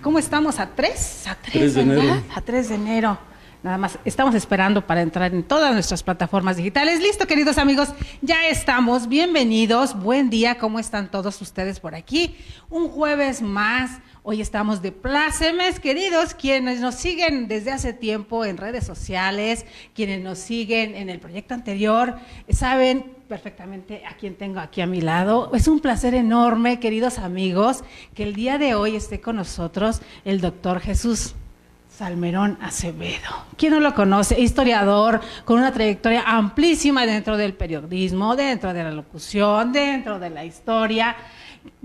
¿Cómo estamos? ¿A 3? A 3 3, de ¿verdad? enero. A 3 de enero. Nada más, estamos esperando para entrar en todas nuestras plataformas digitales. Listo, queridos amigos, ya estamos. Bienvenidos, buen día, ¿cómo están todos ustedes por aquí? Un jueves más, hoy estamos de plácemes, queridos, quienes nos siguen desde hace tiempo en redes sociales, quienes nos siguen en el proyecto anterior, saben perfectamente a quién tengo aquí a mi lado. Es un placer enorme, queridos amigos, que el día de hoy esté con nosotros el doctor Jesús Salmerón Acevedo. ¿Quién no lo conoce? Historiador con una trayectoria amplísima dentro del periodismo, dentro de la locución, dentro de la historia.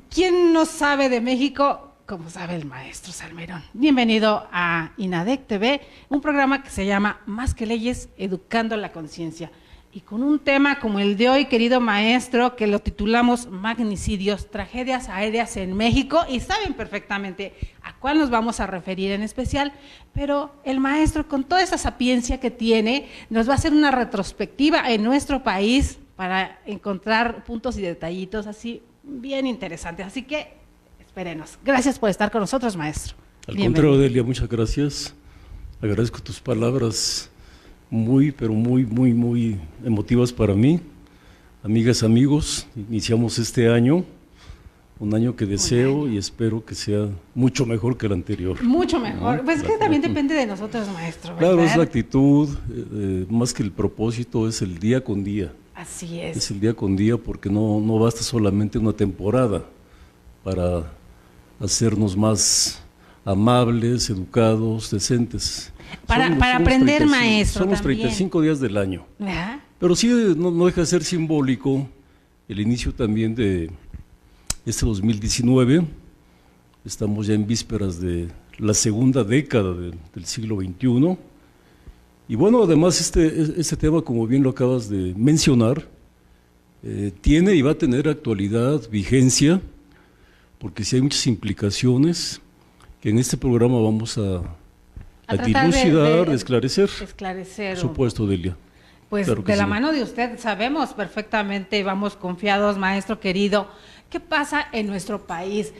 ¿Quién no sabe de México? Como sabe el maestro Salmerón. Bienvenido a INADEC TV, un programa que se llama Más que Leyes, Educando la Conciencia. Y con un tema como el de hoy, querido maestro, que lo titulamos Magnicidios, tragedias aéreas en México, y saben perfectamente a cuál nos vamos a referir en especial, pero el maestro, con toda esa sapiencia que tiene, nos va a hacer una retrospectiva en nuestro país para encontrar puntos y detallitos así bien interesantes. Así que espérenos. Gracias por estar con nosotros, maestro. Al contrario, Delia, muchas gracias. Agradezco tus palabras pero muy emotivas para mí. Amigas, amigos, iniciamos este año, un año que deseo y espero que sea mucho mejor que el anterior. Mucho mejor, pues es que también depende de nosotros, maestro, ¿verdad? Claro, es la actitud, más que el propósito, es el día con día. Así es. Es el día con día porque no basta solamente una temporada para hacernos más amables, educados, decentes. Para aprender, 35, maestro. Son los también. 35 días del año. ¿Verdad? Pero sí, no deja de ser simbólico el inicio también de este 2019. Estamos ya en vísperas de la segunda década del siglo XXI. Y bueno, además este tema, como bien lo acabas de mencionar, tiene y va a tener actualidad, vigencia, porque sí hay muchas implicaciones que en este programa vamos a dilucidar, esclarecer. Esclarecer. Por supuesto, Delia. Pues claro de la mano de usted sabemos perfectamente, vamos confiados, maestro querido, ¿qué pasa en nuestro país?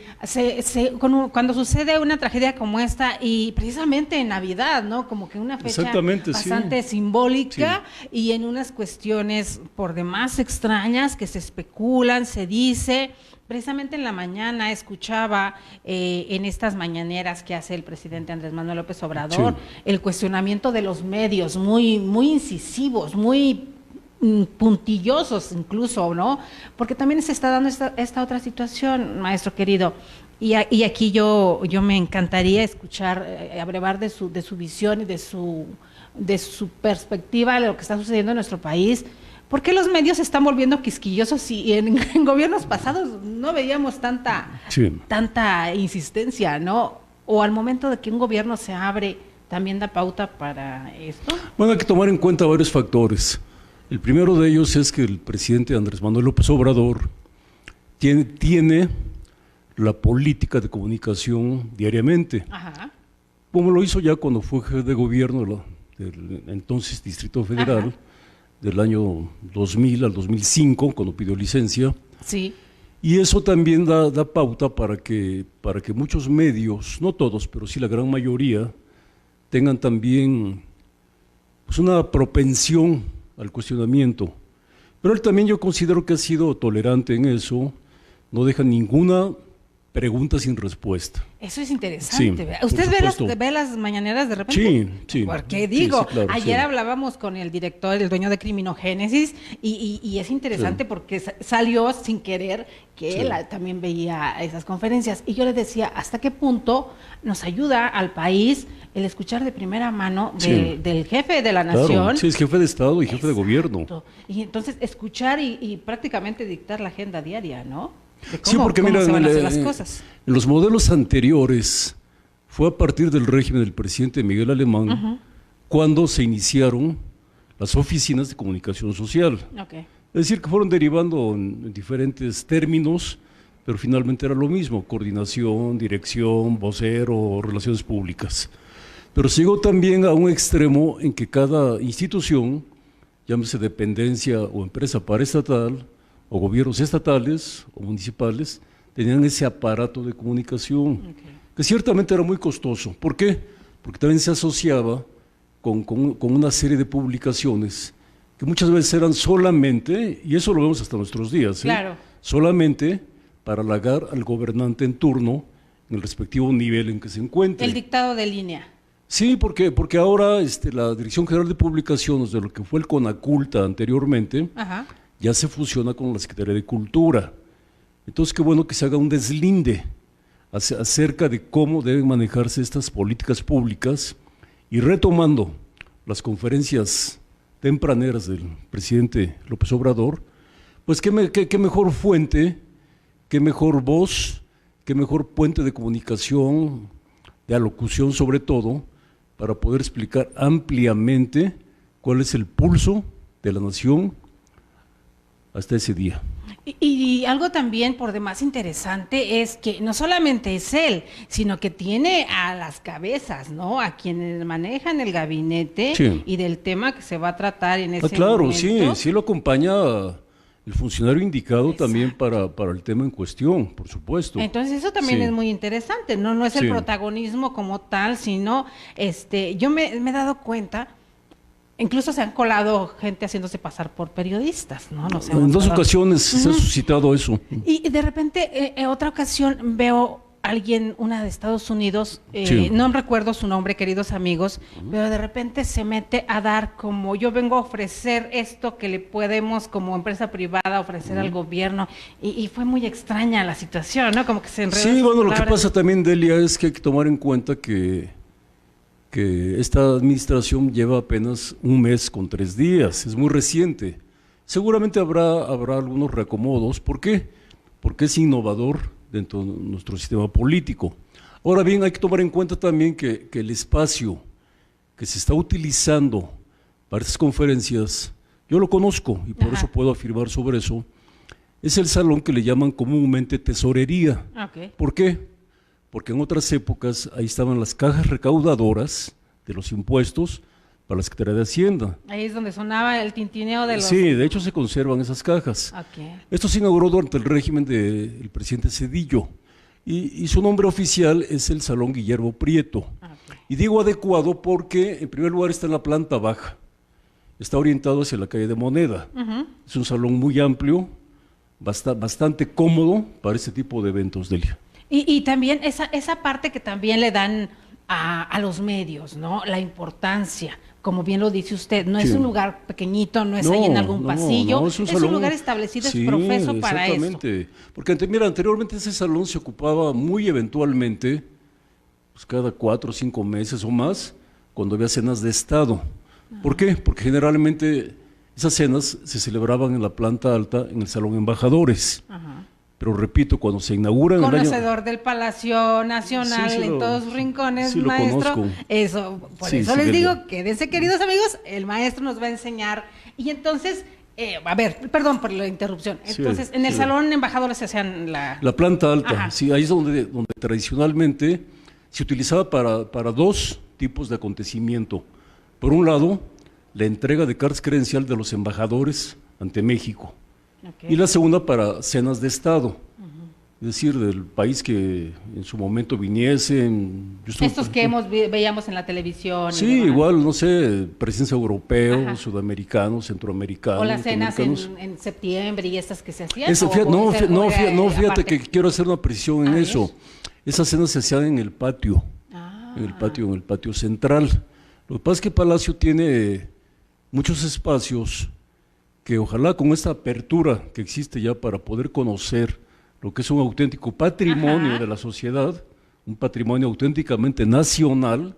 Cuando sucede una tragedia como esta, y precisamente en Navidad, ¿no? Como que una fecha bastante simbólica, sí. Y en unas cuestiones por demás extrañas que se especulan, se dice. Precisamente en la mañana escuchaba en estas mañaneras que hace el presidente Andrés Manuel López Obrador, sí, el cuestionamiento de los medios, muy incisivos, muy puntillosos incluso, ¿no? Porque también se está dando esta otra situación, maestro querido, y aquí yo me encantaría escuchar, abrevar de su visión y de su perspectiva de lo que está sucediendo en nuestro país. ¿Por qué los medios se están volviendo quisquillosos y en gobiernos pasados no veíamos tanta insistencia, ¿no? O al momento de que un gobierno se abre, ¿también da pauta para esto? Bueno, hay que tomar en cuenta varios factores. El primero de ellos es que el presidente Andrés Manuel López Obrador tiene la política de comunicación diariamente. Ajá. Como lo hizo ya cuando fue jefe de gobierno del entonces Distrito Federal. Ajá. Del año 2000 al 2005, cuando pidió licencia. Sí. Y eso también da pauta para que muchos medios, no todos, pero sí la gran mayoría, tengan también pues, una propensión al cuestionamiento. Pero él también, yo considero que ha sido tolerante en eso, no deja ninguna pregunta sin respuesta. Eso es interesante. Sí, ¿usted ve las mañaneras de repente? Sí. Porque digo, sí, claro, ayer hablábamos con el director, el dueño de Criminogénesis, y es interesante porque salió sin querer que él también veía esas conferencias. Y yo le decía, ¿hasta qué punto nos ayuda al país el escuchar de primera mano del jefe de la nación? Claro, sí, es jefe de Estado y jefe de gobierno. Y entonces escuchar y prácticamente dictar la agenda diaria, ¿no? Sí, porque mira, las cosas. En los modelos anteriores fue a partir del régimen del presidente Miguel Alemán cuando se iniciaron las oficinas de comunicación social. Okay. Es decir, que fueron derivando en diferentes términos, pero finalmente era lo mismo: coordinación, dirección, vocero, relaciones públicas. Pero se llegó también a un extremo en que cada institución, llámese dependencia o empresa paraestatal, o gobiernos estatales o municipales, tenían ese aparato de comunicación, que ciertamente era muy costoso. ¿Por qué? Porque también se asociaba con una serie de publicaciones que muchas veces eran solamente, y eso lo vemos hasta nuestros días, Claro. solamente para halagar al gobernante en turno en el respectivo nivel en que se encuentre. El dictado de línea. Sí, porque ahora la Dirección General de Publicaciones, de lo que fue el CONACULTA anteriormente, Ajá. ya se fusiona con la Secretaría de Cultura. Entonces, qué bueno que se haga un deslinde acerca de cómo deben manejarse estas políticas públicas y retomando las conferencias tempraneras del presidente López Obrador, pues qué mejor fuente, qué mejor voz, qué mejor puente de comunicación, de alocución sobre todo, para poder explicar ampliamente cuál es el pulso de la nación hasta ese día. Y algo también por demás interesante es que no solamente es él, sino que tiene a las cabezas, ¿no? A quienes manejan el gabinete Sí. y del tema que se va a tratar en ese Claro, momento. sí lo acompaña el funcionario indicado. Exacto. También para el tema en cuestión, por supuesto. Entonces eso también Sí. es muy interesante, no es el Sí. protagonismo como tal, sino yo me he dado cuenta, incluso se han colado gente haciéndose pasar por periodistas, ¿no? No sé, En dos ocasiones se ha suscitado eso. Y de repente, en otra ocasión, veo a alguien, una de Estados Unidos, Sí. no recuerdo su nombre, queridos amigos, pero de repente se mete a dar como yo vengo a ofrecer esto que le podemos como empresa privada ofrecer al gobierno, y fue muy extraña la situación, ¿no? Como que se enredó. Sí, esas bueno, lo que palabras. pasa también, Delia, es que hay que tomar en cuenta que esta administración lleva apenas un mes con 3 días, es muy reciente. Seguramente habrá algunos reacomodos. ¿Por qué? Porque es innovador dentro de nuestro sistema político. Ahora bien, hay que tomar en cuenta también que el espacio que se está utilizando para estas conferencias, yo lo conozco y por Ajá. eso puedo afirmar sobre eso, es el salón que le llaman comúnmente tesorería. Ok. ¿Por qué? Porque en otras épocas ahí estaban las cajas recaudadoras de los impuestos para la Secretaría de Hacienda. Ahí es donde sonaba el tintineo de los... Sí, de hecho se conservan esas cajas. Ok. Esto se inauguró durante el régimen del presidente Zedillo y su nombre oficial es el Salón Guillermo Prieto. Ok. Y digo adecuado porque en primer lugar está en la planta baja, está orientado hacia la calle de Moneda. Ujú. Es un salón muy amplio, bastante cómodo para este tipo de eventos, Delia. Y también esa parte que también le dan a los medios, ¿no? La importancia, como bien lo dice usted, no es Sí. un lugar pequeñito, no es ahí en algún pasillo, es un salón- lugar establecido, Sí, es profeso para eso. exactamente. Porque anteriormente ese salón se ocupaba muy eventualmente, pues cada 4 o 5 meses o más, cuando había cenas de Estado. ¿Por qué? Porque generalmente esas cenas se celebraban en la planta alta, en el Salón Embajadores. Ajá. Pero repito, cuando se inaugura en el año... Conocedor del Palacio Nacional Sí, sí en lo- todos sus rincones, sí lo maestro. conozco. Eso, por Sí, eso sí, les Delia. digo, quédense queridos amigos, el maestro nos va a enseñar. Y entonces, a ver, perdón por la interrupción. Sí, Entonces, en el sí. salón embajadores se hacían La planta alta, Ajá. sí, ahí es donde tradicionalmente se utilizaba para 2 tipos de acontecimiento. Por un lado, la entrega de cartas credencial de los embajadores ante México. Ok. Y la segunda para cenas de Estado, es decir, del país que en su momento viniesen. Yo estuve, Estos por que ejemplo, veíamos en la televisión. y Sí, demás. igual, no sé, presencia europeos, Ajá. sudamericanos, centroamericanos. O las cenas norteamericanos. en septiembre y estas que se hacían. Fíjate que quiero hacer una precisión en A ver. eso. Esas cenas se hacían en el patio, Ah. en el patio central. Lo que pasa es que Palacio tiene muchos espacios que ojalá con esta apertura que existe ya para poder conocer lo que es un auténtico patrimonio Ajá. de la sociedad, un patrimonio auténticamente nacional,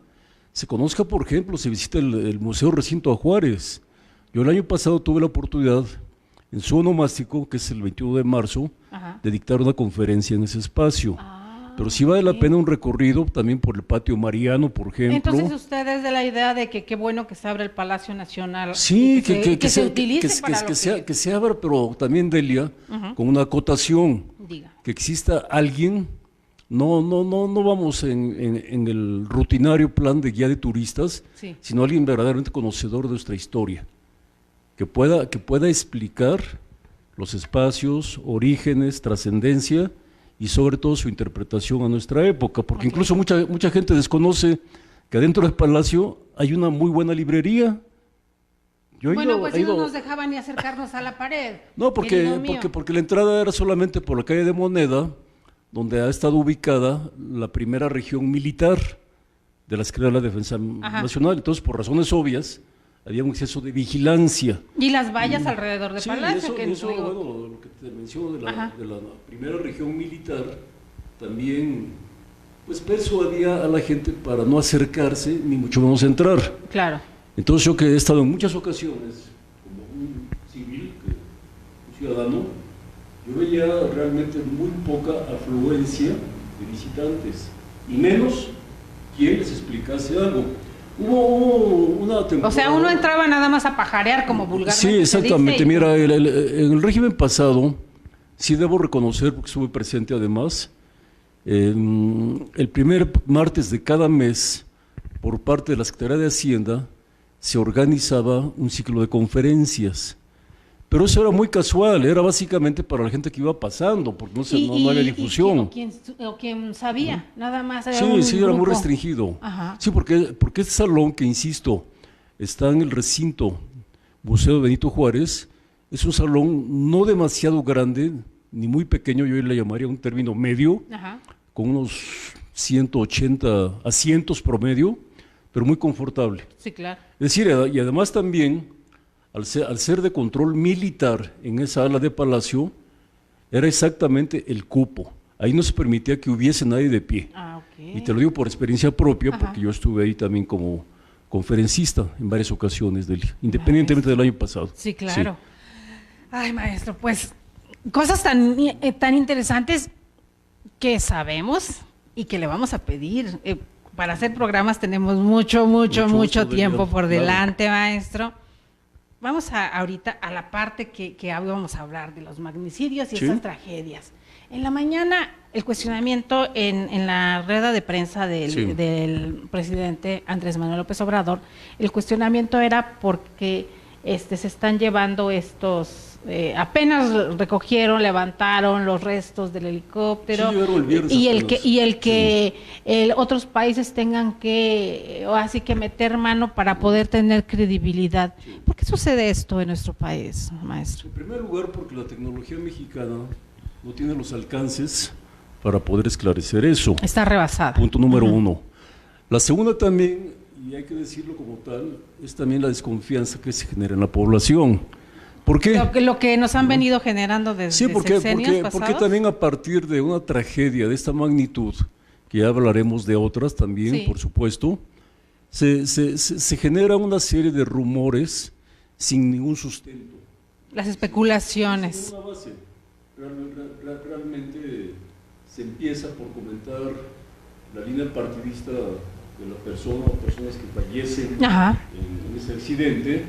se conozca, por ejemplo, se visita el Museo Recinto a Juárez. Yo el año pasado tuve la oportunidad, en su onomástico, que es el 21 de marzo, Ajá. de dictar una conferencia en ese espacio. Ah, Pero sí vale la ok. pena un recorrido también por el patio Mariano, por ejemplo. Entonces usted es de la idea de que qué bueno que se abra el Palacio Nacional. Sí, y que se utilice para lo que se abra, pero también, Delia, con una acotación, diga. que exista alguien, no vamos en el rutinario plan de guía de turistas, Sí. sino alguien verdaderamente conocedor de nuestra historia, que pueda explicar los espacios, orígenes, trascendencia y sobre todo su interpretación a nuestra época, porque incluso mucha gente desconoce que adentro del Palacio hay una muy buena librería. Pues si no nos dejaban ni acercarnos a la pared. No, porque la entrada era solamente por la calle de Moneda, donde ha estado ubicada la primera región militar de la Secretaría de la Defensa Nacional. Entonces, por razones obvias, había un exceso de vigilancia. Y las vallas alrededor del Palacio. Lo que te menciono de la primera región militar, también pues persuadía a la gente para no acercarse, ni mucho menos entrar. Claro. Entonces yo que he estado en muchas ocasiones, como un civil, un ciudadano, yo veía realmente muy poca afluencia de visitantes, y menos quien les explicase algo. Hubo una temporada... O sea, uno entraba nada más a pajarear, como vulgarmente Sí, exactamente. se dice. Mira, en el régimen pasado, sí debo reconocer, porque estuve presente además, el primer martes de cada mes, por parte de la Secretaría de Hacienda, se organizaba un ciclo de conferencias. Pero eso era muy casual, era básicamente para la gente que iba pasando, porque no había difusión. O quien sabía, nada más. Sí, era muy restringido. Ajá. Sí, porque este salón, que insisto, está en el recinto Museo Benito Juárez, es un salón no demasiado grande, ni muy pequeño, yo le llamaría un término medio, con unos 180 asientos promedio, pero muy confortable. Sí, claro. Es decir, y además también, al ser de control militar en esa ala de Palacio, era exactamente el cupo. Ahí no se permitía que hubiese nadie de pie. Y te lo digo por experiencia propia, porque yo estuve ahí también como conferencista en varias ocasiones, independientemente del año pasado. Sí, claro. Sí. Ay, maestro, pues cosas tan interesantes que sabemos y que le vamos a pedir. Para hacer programas tenemos mucho tiempo por delante, maestro. Vamos ahorita a la parte que vamos a hablar de los magnicidios y esas tragedias. En la mañana, el cuestionamiento en la rueda de prensa del presidente Andrés Manuel López Obrador, el cuestionamiento era porque se están llevando estos... apenas recogieron, levantaron los restos del helicóptero otros países tengan que así que meter mano para poder tener credibilidad. ¿Por qué sucede esto en nuestro país, maestro? En primer lugar, porque la tecnología mexicana no tiene los alcances para poder esclarecer eso. Está rebasada. Punto número uno. La segunda también, y hay que decirlo como tal, es también la desconfianza que se genera en la población. ¿Por qué? Lo que nos han venido generando desde sexenios pasados. Porque también a partir de una tragedia de esta magnitud, que ya hablaremos de otras también, por supuesto, se genera una serie de rumores sin ningún sustento. Las especulaciones. Sin una base. Realmente se empieza por comentar la línea partidista de la persona o personas que fallecen en ese accidente,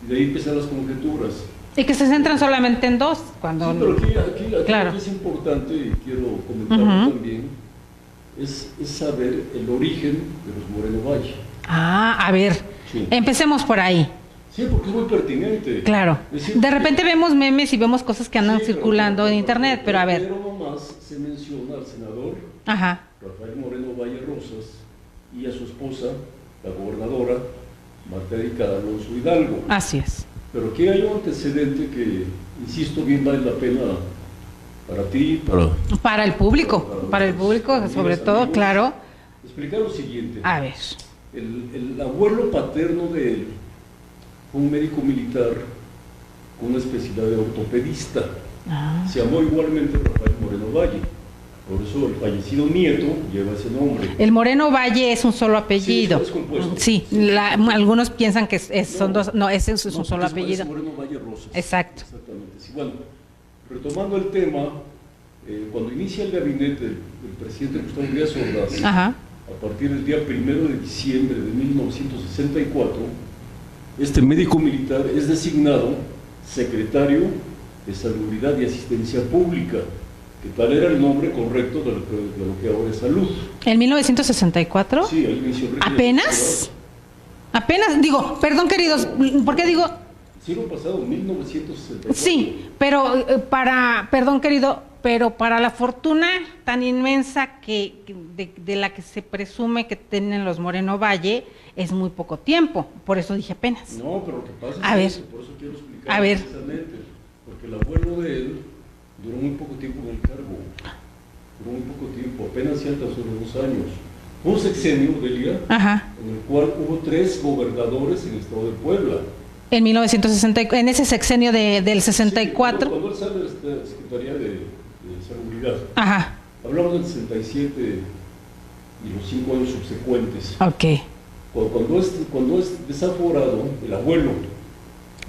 y de ahí empiezan las conjeturas. Y que se centran solamente en dos. Cuando... Sí, pero aquí lo que es importante, y quiero comentarlo también, es saber el origen de los Moreno Valle. A ver, empecemos por ahí. Sí, porque es muy pertinente. Claro. De repente vemos memes y vemos cosas que andan circulando en internet, pero a ver. Pero nomás se menciona al senador Rafael Moreno Valle Rosas y a su esposa, la gobernadora Marta Erika Alonso Hidalgo. Así es. Pero aquí hay un antecedente que, insisto, bien vale la pena para ti, para el público, para el público sobre todo, amigos, claro. Explicar lo siguiente. A ver. El abuelo paterno de él fue un médico militar con una especialidad de ortopedista. Se llamó igualmente Rafael Moreno Valle. Por eso el fallecido nieto lleva ese nombre. El Moreno Valle es un solo apellido. Sí, es compuesto. Sí, algunos piensan que son dos. No, ese es un solo apellido. Es Moreno Valle Rosas. Exacto. Exactamente. Sí, bueno, retomando el tema, cuando inicia el gabinete del presidente Gustavo Díaz Ordaz, a partir del día 1 de diciembre de 1964, este médico militar es designado secretario de Salubridad y Asistencia Pública, que tal era el nombre correcto de lo que ahora es salud. ¿En 1964? Sí, al inicio. ¿Apenas? Apenas, digo, perdón queridos, ¿por qué digo? Siglo pasado, 1964. Sí, pero perdón querido, pero para la fortuna tan inmensa de la que se presume que tienen los Moreno Valle, es muy poco tiempo, por eso dije apenas. No, pero lo que pasa A ver. eso, por eso quiero explicar A ver. precisamente, porque el abuelo de él duró muy poco tiempo en el cargo, duró muy poco tiempo, apenas se alcanzó los 2 años. Fue un sexenio, Delia, Ajá. en el cual hubo 3 gobernadores en el estado de Puebla. En 1960, en ese sexenio del 64. Sí, cuando él sale de la Secretaría de Seguridad, Ajá. hablamos del 67 y los 5 años subsecuentes. Ok. Cuando es desaforado, el abuelo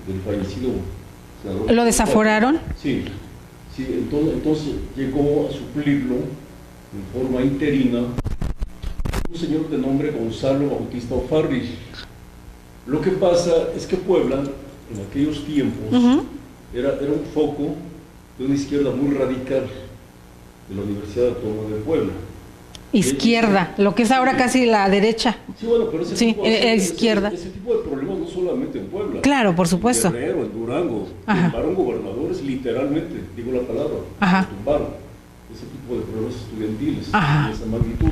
del fallecido senador. ¿Lo desaforaron? Sí, entonces llegó a suplirlo en forma interina un señor de nombre Gonzalo Bautista O'Farrill. Lo que pasa es que Puebla, en aquellos tiempos, era un foco de una izquierda muy radical de la Universidad Autónoma de Puebla. Izquierda, lo que es ahora casi la derecha. Sí, bueno, pero izquierda. Ese tipo de problemas no solamente en Puebla. Claro, por supuesto. En Guerrero, en Durango, Ajá. tumbaron gobernadores literalmente, digo la palabra, Ajá. tumbaron ese tipo de problemas estudiantiles Ajá. de esa magnitud.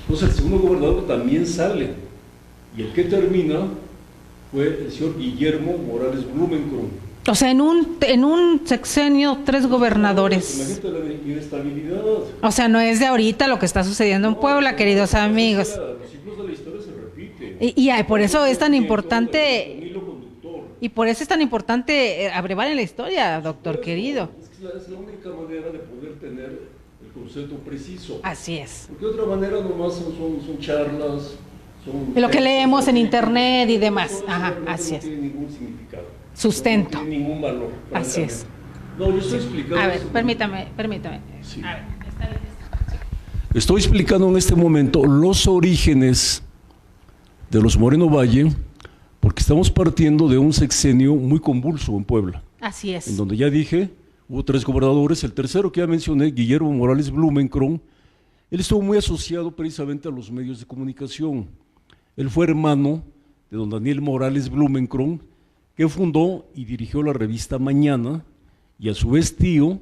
Entonces el segundo gobernador también sale, y el que termina fue el señor Guillermo Morales Blumenkron. O sea, en un sexenio, 3 gobernadores. Imagínate la inestabilidad. O sea, no es de ahorita lo que está sucediendo en Puebla, queridos amigos. Los ciclos de la historia se repiten. Y por eso es tan Un importante, hilo conductor. y por eso es tan importante abrevar en la historia, doctor querido. Es la única manera de poder tener el concepto preciso. Así es. Porque de otra manera nomás son charlas, son... Lo que leemos en internet y demás. Ajá, así no es. tiene ningún significado. Sustento. No tiene ningún valor. Así es. No, yo estoy explicando... A ver, esto. permítame. Sí. A ver, está bien. Estoy explicando en este momento los orígenes de los Moreno Valle, porque estamos partiendo de un sexenio muy convulso en Puebla, Así es. en donde ya dije, hubo 3 gobernadores, el tercero que ya mencioné, Guillermo Morales Blumenkron, él estuvo muy asociado precisamente a los medios de comunicación. Él fue hermano de don Daniel Morales Blumenkron, que fundó y dirigió la revista Mañana, y a su vez tío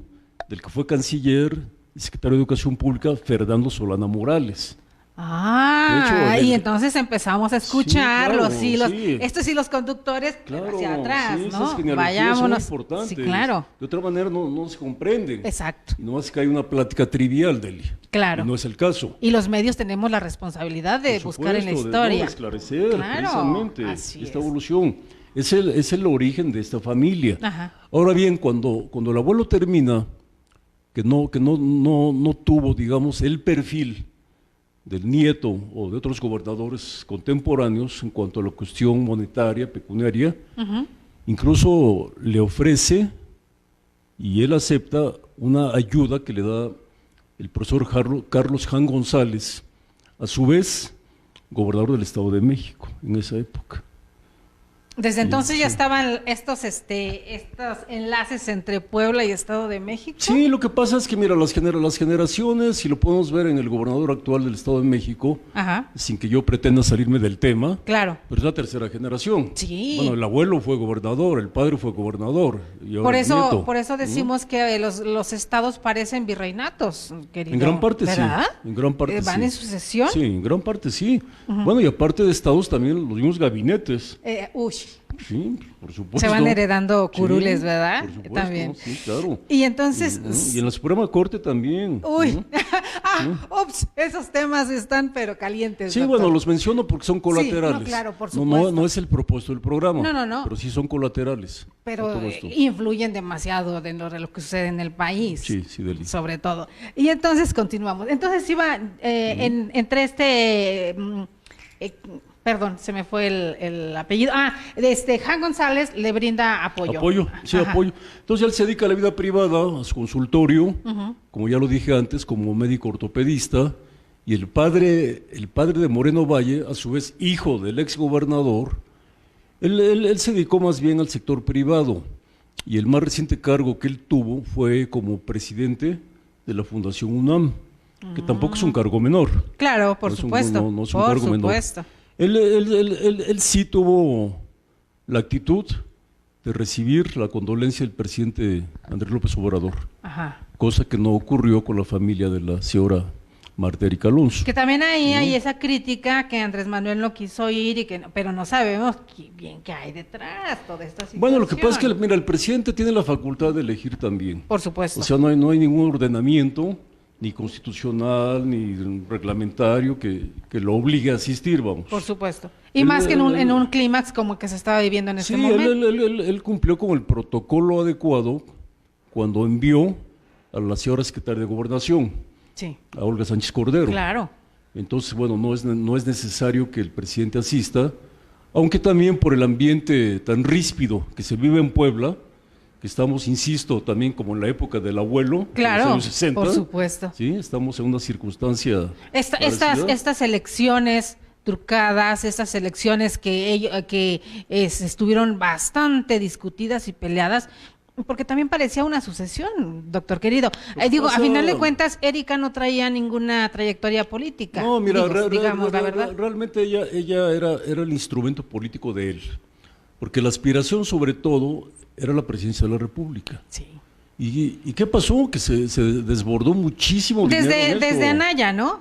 del que fue canciller y secretario de Educación Pública, Fernando Solana Morales. Ah, De hecho, y entonces empezamos a escucharlos, Sí, claro, sí, sí. estos sí los conductores Claro, hacia atrás, sí, esas ¿no? genealogías Vayámonos. son muy importantes. Sí, claro. De otra manera no se comprenden. Exacto. Y no más que hay una plática trivial, Deli. Claro. Y no es el caso. Y los medios tenemos la responsabilidad de Por buscar en la supuesto, historia. De esclarecer Claro, precisamente así esta es. evolución. Es el origen de esta familia. Ajá. Ahora bien, cuando el abuelo termina, que no tuvo, digamos, el perfil del nieto o de otros gobernadores contemporáneos en cuanto a la cuestión monetaria, pecuniaria, incluso le ofrece y él acepta una ayuda que le da el profesor Carlos Jan González, a su vez gobernador del Estado de México en esa época. Desde entonces ya sí. estaban estos enlaces entre Puebla y Estado de México. Sí, lo que pasa es que, mira, las generaciones, y lo podemos ver en el gobernador actual del Estado de México, Ajá. sin que yo pretenda salirme del tema, Claro. pero es la tercera generación. Sí. Bueno, el abuelo fue gobernador, el padre fue gobernador, y ahora el nieto. Por eso decimos que los estados parecen virreinatos, querido. En gran parte ¿verdad? sí, en gran parte ¿Van sí. en sucesión? Sí, en gran parte sí. Bueno, y aparte de estados también los mismos gabinetes. Uy, Sí, por supuesto. se van heredando curules, Sí, ¿verdad? por supuesto, También. sí, claro. Y entonces... Y en la Suprema Corte también. Uy, ups, esos temas están pero calientes. Sí, doctor. bueno, los menciono porque son colaterales. no, claro, por No, supuesto. no es el propósito del programa. No. Pero sí son colaterales. a Pero todo esto. influyen demasiado de lo que sucede en el país. Sí, Deli. Sobre todo. Y entonces continuamos. Entonces iba entre perdón, se me fue el apellido. Jan González le brinda apoyo. Sí, Ajá. apoyo. Entonces él se dedica a la vida privada, a su consultorio, como ya lo dije antes, como médico ortopedista, y el padre de Moreno Valle, a su vez hijo del exgobernador, él se dedicó más bien al sector privado, y el más reciente cargo que él tuvo fue como presidente de la Fundación UNAM, que tampoco es un cargo menor. Claro, por No es un- supuesto. no es un por cargo menor. supuesto. Él sí tuvo la actitud de recibir la condolencia del presidente Andrés López Obrador, Ajá. cosa que no ocurrió con la familia de la señora Marta Erika Alonso. Que también ahí hay esa crítica que Andrés Manuel no quiso ir, pero no sabemos bien qué hay detrás toda esta situación. Bueno, lo que pasa es que, mira, el presidente tiene la facultad de elegir también. Por supuesto. O sea, no hay ningún ordenamiento, ni constitucional, ni reglamentario, que lo obligue a asistir, vamos. Por supuesto. Y más que en un clímax como el que se estaba viviendo en este momento. Él cumplió con el protocolo adecuado cuando envió a la señora secretaria de Gobernación, Sí. a Olga Sánchez Cordero. Claro. Entonces, bueno, no es necesario que el presidente asista, aunque también por el ambiente tan ríspido que se vive en Puebla, que estamos, insisto, también como en la época del abuelo, Claro, en los años 60, por supuesto. ¿sí? Estamos en una circunstancia parecida. Estas elecciones trucadas, estas elecciones que estuvieron bastante discutidas y peleadas, porque también parecía una sucesión, doctor querido. Digo, a final de cuentas, Erika no traía ninguna trayectoria política. No, mira, digamos la verdad. realmente ella era el instrumento político de él, porque la aspiración sobre todo era la presidencia de la República. Sí. ¿Y qué pasó? Que se desbordó muchísimo dinero en esto. Desde Anaya, ¿no?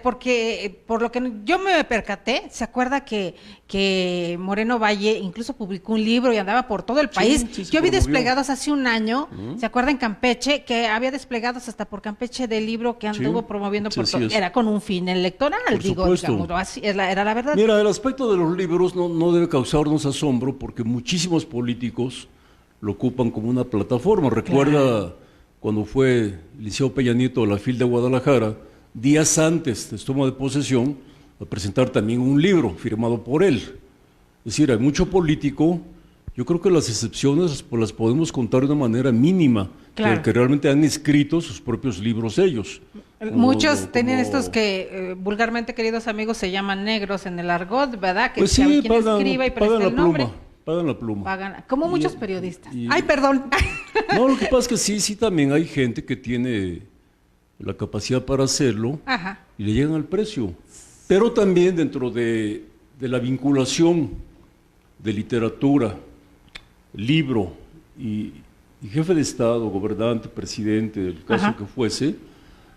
Porque por lo que yo me percaté, ¿se acuerda que Moreno Valle incluso publicó un libro y andaba por todo el país? Sí, yo vi promovió. desplegados hace un año, ¿se acuerda en Campeche? Que había desplegados hasta por Campeche del libro que anduvo promoviendo por todo. Era con un fin electoral, Por supuesto. digamos, así era la verdad. Mira, el aspecto de los libros no debe causarnos asombro porque muchísimos políticos lo ocupan como una plataforma. Recuerda cuando fue Liceo Peña Nieto a la FIL de Guadalajara, días antes de su toma de posesión, a presentar también un libro firmado por él. Es decir, hay mucho político, yo creo que las excepciones pues, las podemos contar de una manera mínima, Claro. que realmente han escrito sus propios libros ellos. Muchos tienen estos que vulgarmente, queridos amigos, se llaman negros en el argot, ¿verdad? Que Pues sabe sí, quién escriba y presta el nombre. Pagan la pluma. Como muchos periodistas. y- Ay, perdón. No, lo que pasa es que sí también hay gente que tiene la capacidad para hacerlo Ajá. y le llegan al precio. Pero también dentro de la vinculación de literatura, libro y jefe de Estado, gobernante, presidente, el caso Ajá. que fuese,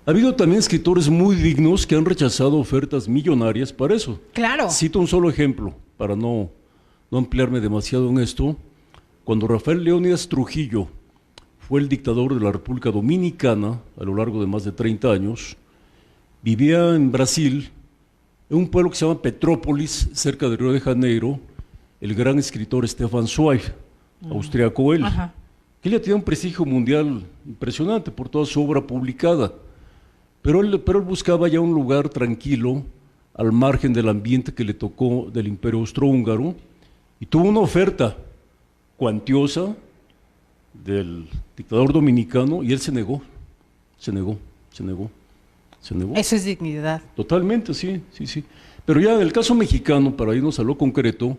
ha habido también escritores muy dignos que han rechazado ofertas millonarias para eso. Claro. Cito un solo ejemplo, para no ampliarme demasiado en esto. Cuando Rafael Leónidas Trujillo fue el dictador de la República Dominicana a lo largo de más de 30 años, vivía en Brasil, en un pueblo que se llama Petrópolis, cerca de Río de Janeiro, el gran escritor Stefan Zweig, austriaco él, Ajá. que le tenía un prestigio mundial impresionante por toda su obra publicada, pero él buscaba ya un lugar tranquilo, al margen del ambiente que le tocó del Imperio Austrohúngaro, y tuvo una oferta cuantiosa del dictador dominicano y él se negó. Eso es dignidad. Totalmente, sí. Pero ya en el caso mexicano, para irnos a lo concreto,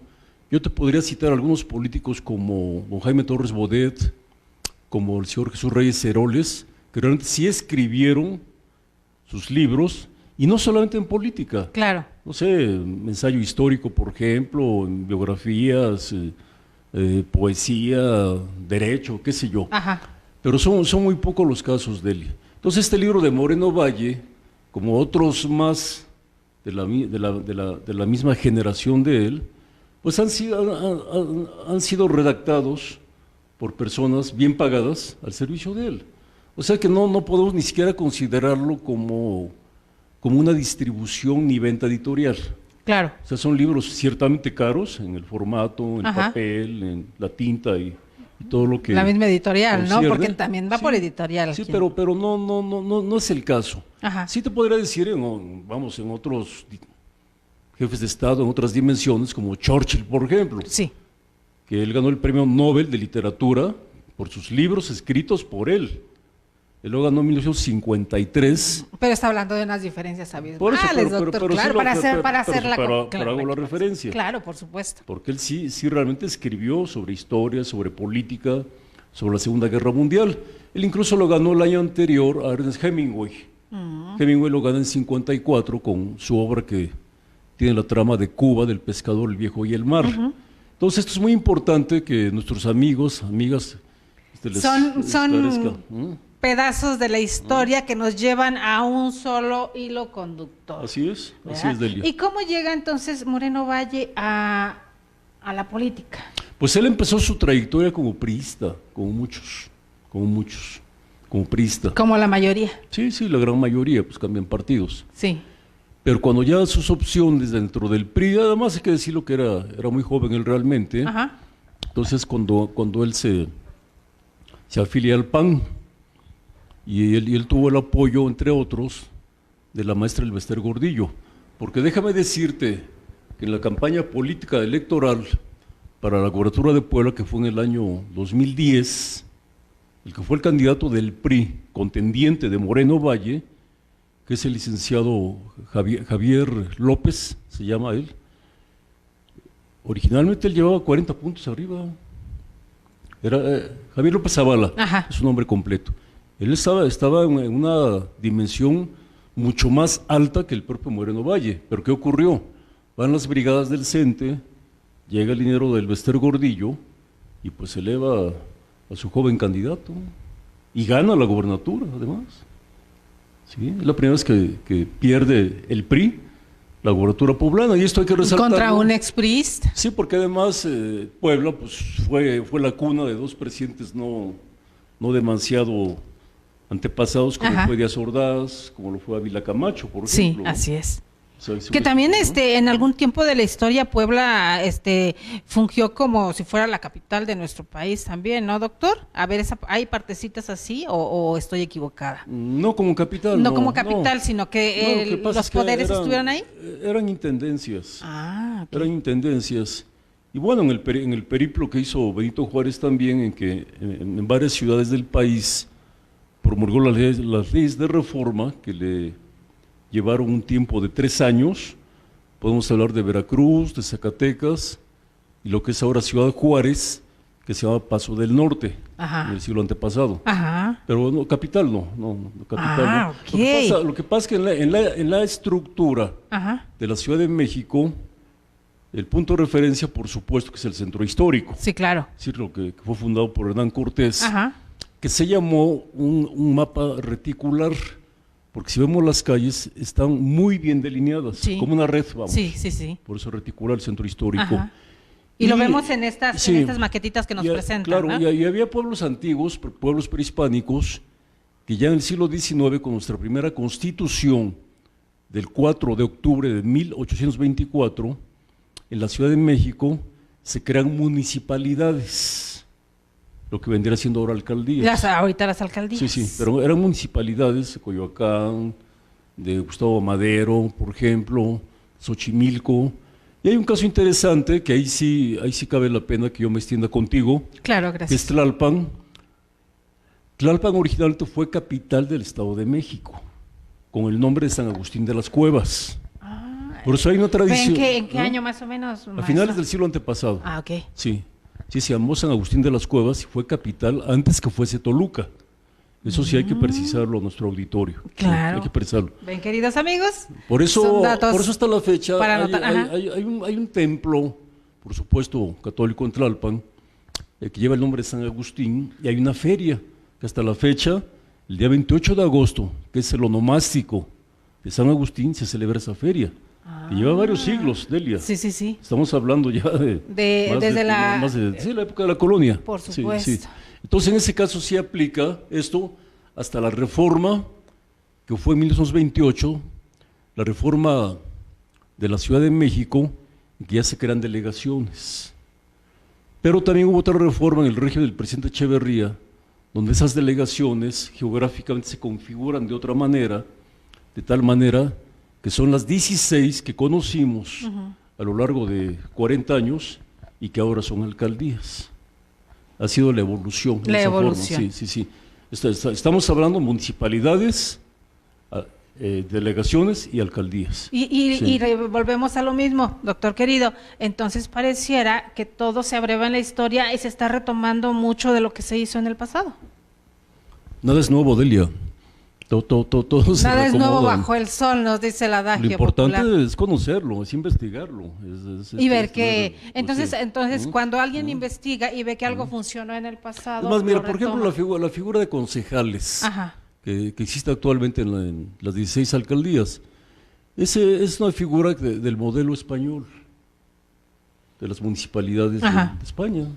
yo te podría citar algunos políticos como don Jaime Torres Bodet, como el señor Jesús Reyes Heroles, que realmente sí escribieron sus libros, y no solamente en política. Claro. No sé, ensayo histórico, por ejemplo, en biografías, poesía, derecho, qué sé yo. Ajá. Pero son muy pocos los casos de él. Entonces este libro de Moreno Valle, como otros más de la misma generación de él, pues han sido redactados por personas bien pagadas al servicio de él. O sea que no podemos ni siquiera considerarlo como una distribución ni venta editorial. Claro. O sea, son libros ciertamente caros en el formato, en Ajá. papel, en la tinta y todo lo que... La misma editorial, ¿no? concierne. Porque también va por editorial. Sí, aquí. pero no es el caso. Ajá. Sí te podría decir, en otros jefes de Estado, en otras dimensiones, como Churchill, por ejemplo, Sí. que él ganó el Premio Nobel de Literatura por sus libros escritos por él. Él lo ganó en 1953. Pero está hablando de unas diferencias Por eso, abismales, pero doctor. sí Claro, lo- para hacer pero hago la referencia. Claro, por supuesto. Porque él sí realmente escribió sobre historia, sobre política, sobre la Segunda Guerra Mundial. Él incluso lo ganó el año anterior a Ernest Hemingway. Hemingway lo gana en 54 con su obra que tiene la trama de Cuba, del pescador, el viejo y el mar. Entonces esto es muy importante que nuestros amigos, amigas, son esclarezca. pedazos de la historia que nos llevan a un solo hilo conductor. Así es, Delia. ¿Y cómo llega entonces Moreno Valle a la política? Pues él empezó su trayectoria como priista, como muchos, como priista. Como la mayoría. Sí, la gran mayoría, pues cambian partidos. Sí. Pero cuando ya sus opciones dentro del PRI, además hay que decirlo que era muy joven él realmente. Ajá. Entonces cuando él se afilia al PAN, y él tuvo el apoyo, entre otros, de la maestra Elbester Gordillo. Porque déjame decirte que en la campaña política electoral para la gobernatura de Puebla, que fue en el año 2010, el que fue el candidato del PRI, contendiente de Moreno Valle, que es el licenciado Javier López, se llama él, originalmente él llevaba 40 puntos arriba. Era Javier López Zavala, Ajá. Es su nombre completo. Él estaba en una dimensión mucho más alta que el propio Moreno Valle. ¿Pero qué ocurrió? Van las brigadas del CENTE, llega el dinero del Elbester Gordillo y pues eleva a su joven candidato y gana la gobernatura, además. ¿Sí? Es la primera vez que pierde el PRI la gobernatura poblana, y esto hay que resaltarlo. Contra un expriista. Sí, porque además Puebla pues fue la cuna de dos presidentes no demasiado antepasados, como Ajá. fue Díaz Ordaz, como lo fue Ávila Camacho, por ejemplo. Sí, así es. O sea, Que también en algún tiempo de la historia Puebla fungió como si fuera la capital de nuestro país también, ¿no, doctor? A ver, ¿hay partecitas así o estoy equivocada? No como capital. No como capital, sino que lo que pasa los es que poderes estuvieron ahí. Eran intendencias. Ah, ok. Eran intendencias. Y bueno, en el periplo que hizo Benito Juárez también, en que en varias ciudades del país promulgó las leyes de reforma que le llevaron un tiempo de 3 años. Podemos hablar de Veracruz, de Zacatecas y lo que es ahora Ciudad Juárez, que se llama Paso del Norte, Ajá. en el siglo antepasado. Ajá. Pero no, capital no, capital Ah, no. ok. Lo que pasa es que en la estructura Ajá. de la Ciudad de México, el punto de referencia, por supuesto, que es el centro histórico. Sí, claro. Es decir, lo que fue fundado por Hernán Cortés, Ajá. que se llamó un mapa reticular, porque si vemos las calles, están muy bien delineadas, Sí. como una red, vamos. Sí. Por eso reticular el centro histórico. Ajá. Y lo vemos en estas sí, maquetitas que nos presentan, claro, ¿no? y había pueblos antiguos, pueblos prehispánicos, que ya en el siglo XIX, con nuestra primera constitución del 4 de octubre de 1824, en la Ciudad de México se crean municipalidades, lo que vendría siendo ahora alcaldías. Ahorita las alcaldías. Sí, pero eran municipalidades, de Coyoacán, de Gustavo Madero, por ejemplo, Xochimilco. Y hay un caso interesante que ahí sí cabe la pena que yo me extienda contigo, Claro, que es gracias. Tlalpan. Tlalpan originalmente fue capital del Estado de México, con el nombre de San Agustín de las Cuevas. Por eso hay una tradición. ¿En qué ¿no? año más o menos? A finales del siglo antepasado. Ah, ok. Sí, se llamó San Agustín de las Cuevas y fue capital antes que fuese Toluca. Eso sí hay que precisarlo a nuestro auditorio. Claro. Sí, hay que precisarlo. Ven, queridos amigos. Por eso son datos hasta la fecha para hay, anotar. Ajá. hay un templo, por supuesto, católico en Tlalpan, que lleva el nombre de San Agustín, y hay una feria que hasta la fecha, el día 28 de agosto, que es el onomástico de San Agustín, se celebra esa feria. Que lleva varios siglos, Delia. Sí. Estamos hablando ya Desde la época de la colonia. Por Sí, supuesto. sí. Entonces, en ese caso sí aplica esto hasta la reforma, que fue en 1928, la reforma de la Ciudad de México, en que ya se crean delegaciones. Pero también hubo otra reforma en el régimen del presidente Echeverría, donde esas delegaciones geográficamente se configuran de otra manera, de tal manera que son las 16 que conocimos a lo largo de 40 años y que ahora son alcaldías. Ha sido la evolución. La evolución. Sí. Estamos hablando de municipalidades, delegaciones y alcaldías. Y volvemos a lo mismo, doctor querido. Entonces pareciera que todo se abreva en la historia y se está retomando mucho de lo que se hizo en el pasado. Nada es nuevo, Delia. Todo se Nada es nuevo reacomoda. bajo el sol, nos dice el adagio Lo importante popular. es conocerlo, es investigarlo. Y ver es que, pues, entonces, sí. entonces Ujú. cuando alguien investiga y ve que algo funcionó en el pasado, Es más, mira, lo por ejemplo, retoma. la figura de concejales Ajá, que existe actualmente en las 16 alcaldías, es una figura del modelo español, de las municipalidades Ajá. de España.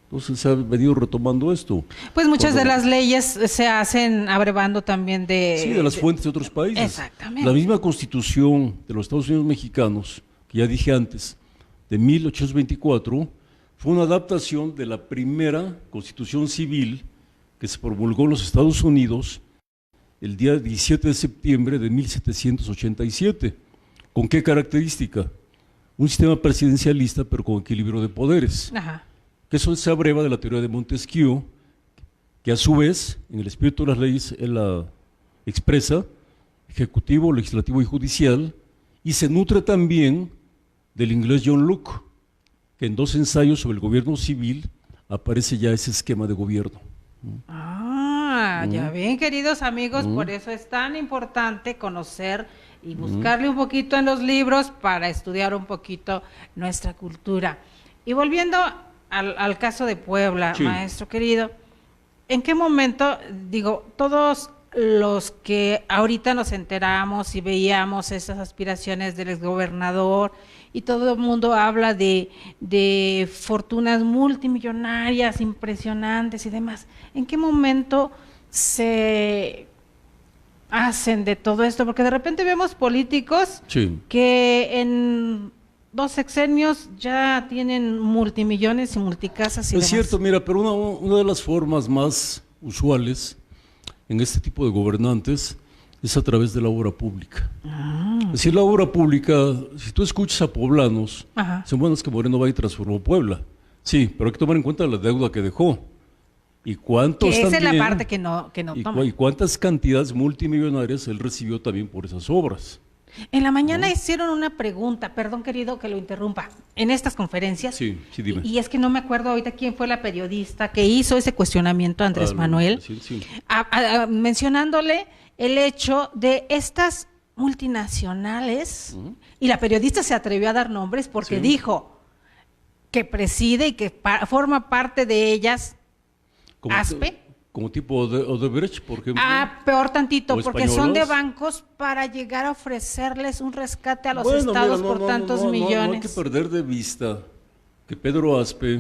Entonces se ha venido retomando esto. pues muchas de Cuando- las leyes se hacen abrevando también Sí, de las fuentes de otros países. Exactamente. La misma Constitución de los Estados Unidos mexicanos, que ya dije antes, de 1824, fue una adaptación de la primera Constitución civil que se promulgó en los Estados Unidos el día 17 de septiembre de 1787. ¿Con qué característica? Un sistema presidencialista, pero con equilibrio de poderes. Ajá. Que eso se abreva de la teoría de Montesquieu, que a su vez, en el espíritu de las leyes, él la expresa, ejecutivo, legislativo y judicial, y se nutre también del inglés John Locke, que en 2 ensayos sobre el gobierno civil aparece ya ese esquema de gobierno. Ya ven, queridos amigos, por eso es tan importante conocer y buscarle un poquito en los libros para estudiar un poquito nuestra cultura. Y volviendo al caso de Puebla, Sí. maestro querido, ¿en qué momento, digo, todos los que ahorita nos enteramos y veíamos esas aspiraciones del exgobernador y todo el mundo habla de fortunas multimillonarias, impresionantes y demás, ¿en qué momento se hacen de todo esto? Porque de repente vemos políticos Sí. que en 2 sexenios ya tienen multimillones y multicasas y Es demás. cierto, mira, pero una de las formas más usuales en este tipo de gobernantes es a través de la obra pública. Es decir, la obra pública, si tú escuchas a poblanos, Ajá. dicen, bueno, es que Moreno va y transformó Puebla. Sí, pero hay que tomar en cuenta la deuda que dejó. Y cuántos Que esa es la también, parte que no toma. y cuántas cantidades multimillonarias él recibió también por esas obras. En la mañana hicieron una pregunta, perdón querido que lo interrumpa, en estas conferencias. Sí, dime. Y es que no me acuerdo ahorita quién fue la periodista que hizo ese cuestionamiento a Andrés Ah, Manuel, sí. mencionándole el hecho de estas multinacionales, y la periodista se atrevió a dar nombres porque Sí. dijo que preside y que forma parte de ellas Como, ¿Aspe? Como tipo Odebrecht, por ejemplo. peor tantito, ¿O porque son de españolas? bancos para llegar a ofrecerles un rescate a los Bueno, estados mira, por tantos no hay que millones. perder de vista que Pedro Aspe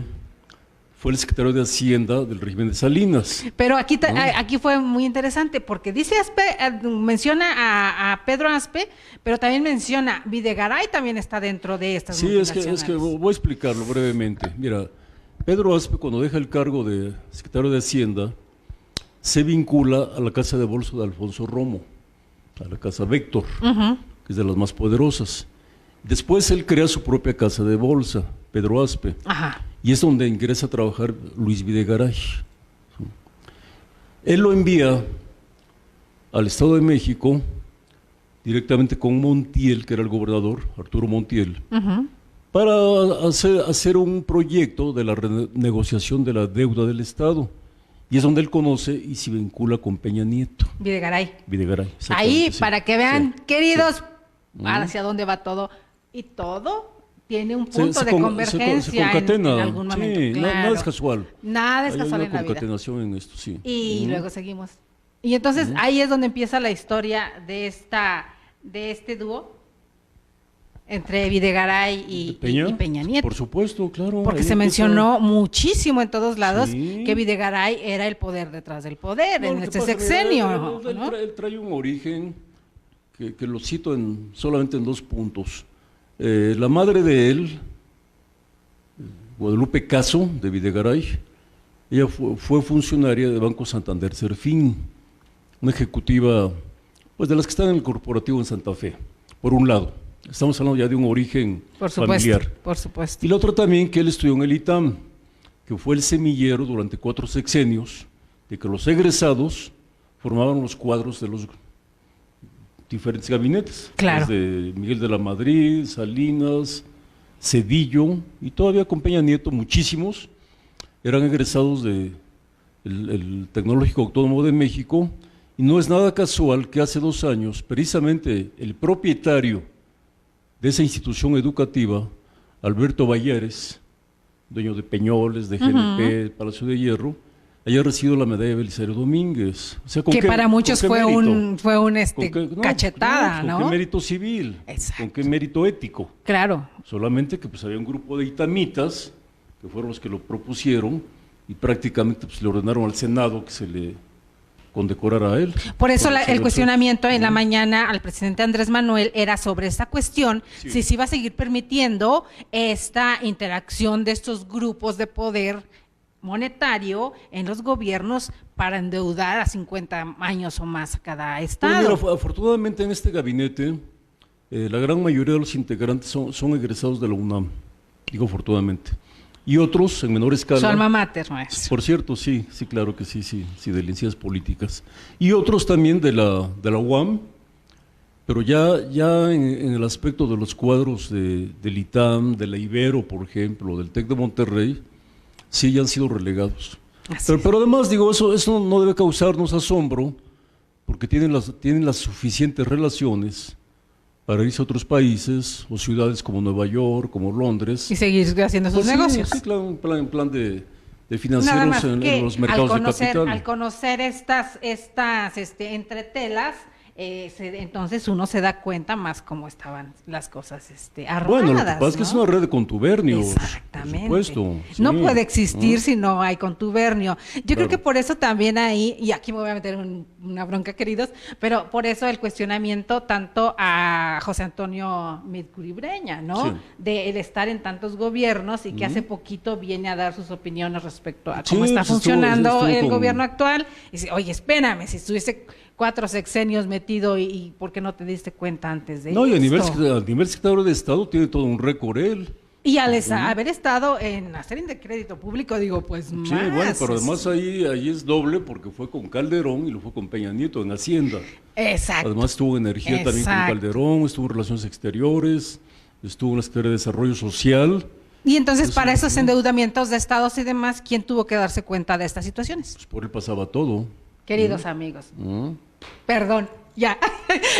fue el secretario de Hacienda del régimen de Salinas. Pero aquí fue muy interesante porque dice Aspe, menciona a Pedro Aspe, pero también menciona Videgaray, también está dentro de estas Sí, es que multinacionales. voy a explicarlo brevemente. Mira, Pedro Aspe, cuando deja el cargo de secretario de Hacienda, se vincula a la casa de bolsa de Alfonso Romo, a la casa Véctor, que es de las más poderosas. Después él crea su propia casa de bolsa, Pedro Aspe, Ajá. y es donde ingresa a trabajar Luis Videgaray. Él lo envía al Estado de México directamente con Montiel, que era el gobernador, Arturo Montiel, para hacer un proyecto de la renegociación de la deuda del Estado. Y es donde él conoce y se vincula con Peña Nieto, Videgaray. Videgaray. Ahí, exactamente, sí. para que vean, Sí. queridos, hacia dónde va todo. Y todo tiene un punto Se de con- convergencia se concatena. en algún momento. Sí, claro. nada es casual. Nada es Hay casual una en la vida. concatenación en esto, sí. Y luego seguimos. Y entonces ahí es donde empieza la historia de este dúo entre Videgaray y Peña Nieto. Por supuél claro. Porque ahí se empieza- mencionó muchísimo en todos lados Sí. que Videgaray era el poder detrás del poder No, en lo que este pasa, sexenio. mira, ¿no? él trae un origen que lo cito solamente en 2 puntos. La madre de él, Guadalupe Caso, de Videgaray, ella fue funcionaria de Banco Santander Serfín, una ejecutiva pues de las que están en el corporativo en Santa Fe, por un lado. Estamos hablando ya de un origen Por supuesto, familiar. por supuesto. Y la otra también, que él estudió en el ITAM, que fue el semillero durante 4 sexenios, de que los egresados formaban los cuadros de los diferentes gabinetes. Claro. Desde Miguel de la Madrid, Salinas, Cedillo, y todavía con Peña Nieto, muchísimos, eran egresados del Tecnológico Autónomo de México, Y no es nada casual que hace 2 años, precisamente el propietario de esa institución educativa, Alberto Bayeres, dueño de Peñoles, de GNP, Palacio de Hierro, haya recibido la medalla de Belisario Domínguez. O sea, que para muchos fue un cachetada, ¿no? ¿Con qué mérito civil? Exacto. ¿Con qué mérito ético? Claro. Solamente que pues había un grupo de itamitas, que fueron los que lo propusieron, y prácticamente pues, le ordenaron al Senado que se le condecorara a él. Por eso el cuestionamiento en la mañana al presidente Andrés Manuel era sobre esta cuestión, si se iba a seguir permitiendo esta interacción de estos grupos de poder monetario en los gobiernos para endeudar a 50 años o más a cada estado. Pero mira, afortunadamente en este gabinete la gran mayoría de los integrantes son egresados de la UNAM, digo afortunadamente. Y otros en menor escala. Su alma mater, maestro. Por cierto, sí, claro que sí, de licencias políticas. Y otros también de la UAM, pero ya en el aspecto de los cuadros del ITAM, de la Ibero, por ejemplo, del TEC de Monterrey, sí ya han sido relegados. Pero además, digo, eso no debe causarnos asombro, porque tienen las suficientes relaciones para irse a otros países o ciudades como Nueva York, como Londres. Y seguir haciendo sus negocios. Sí, claro, en plan de financieros en los mercados de capital. Al conocer estas entretelas, entonces uno se da cuenta más cómo estaban las cosas armadas. Bueno, lo que pasa es que es una red de contubernios. Exactamente. Por supuesto. No puede existir si no hay contubernio. Yo creo que por eso también ahí, y aquí me voy a meter una bronca, queridos, pero por eso el cuestionamiento tanto a José Antonio Midcuribreña, ¿no? Sí. De el estar en tantos gobiernos y que hace poquito viene a dar sus opiniones respecto a cómo está funcionando el gobierno actual. Y dice, oye, espérame, si estuviese 4 sexenios metido y ¿por qué no te diste cuenta antes de eso? No, y a nivel secretario de Estado tiene todo un récord él. Y al haber estado en la serie de crédito público, digo, pues más. Sí, bueno, pero además ahí es doble porque fue con Calderón y lo fue con Peña Nieto en Hacienda. Exacto. Además estuvo en energía también con Calderón, estuvo en Relaciones Exteriores, estuvo en la Secretaría de Desarrollo Social. Y entonces para esos endeudamientos de estados y demás, ¿quién tuvo que darse cuenta de estas situaciones? Pues por él pasaba todo. Queridos amigos, perdón, ya,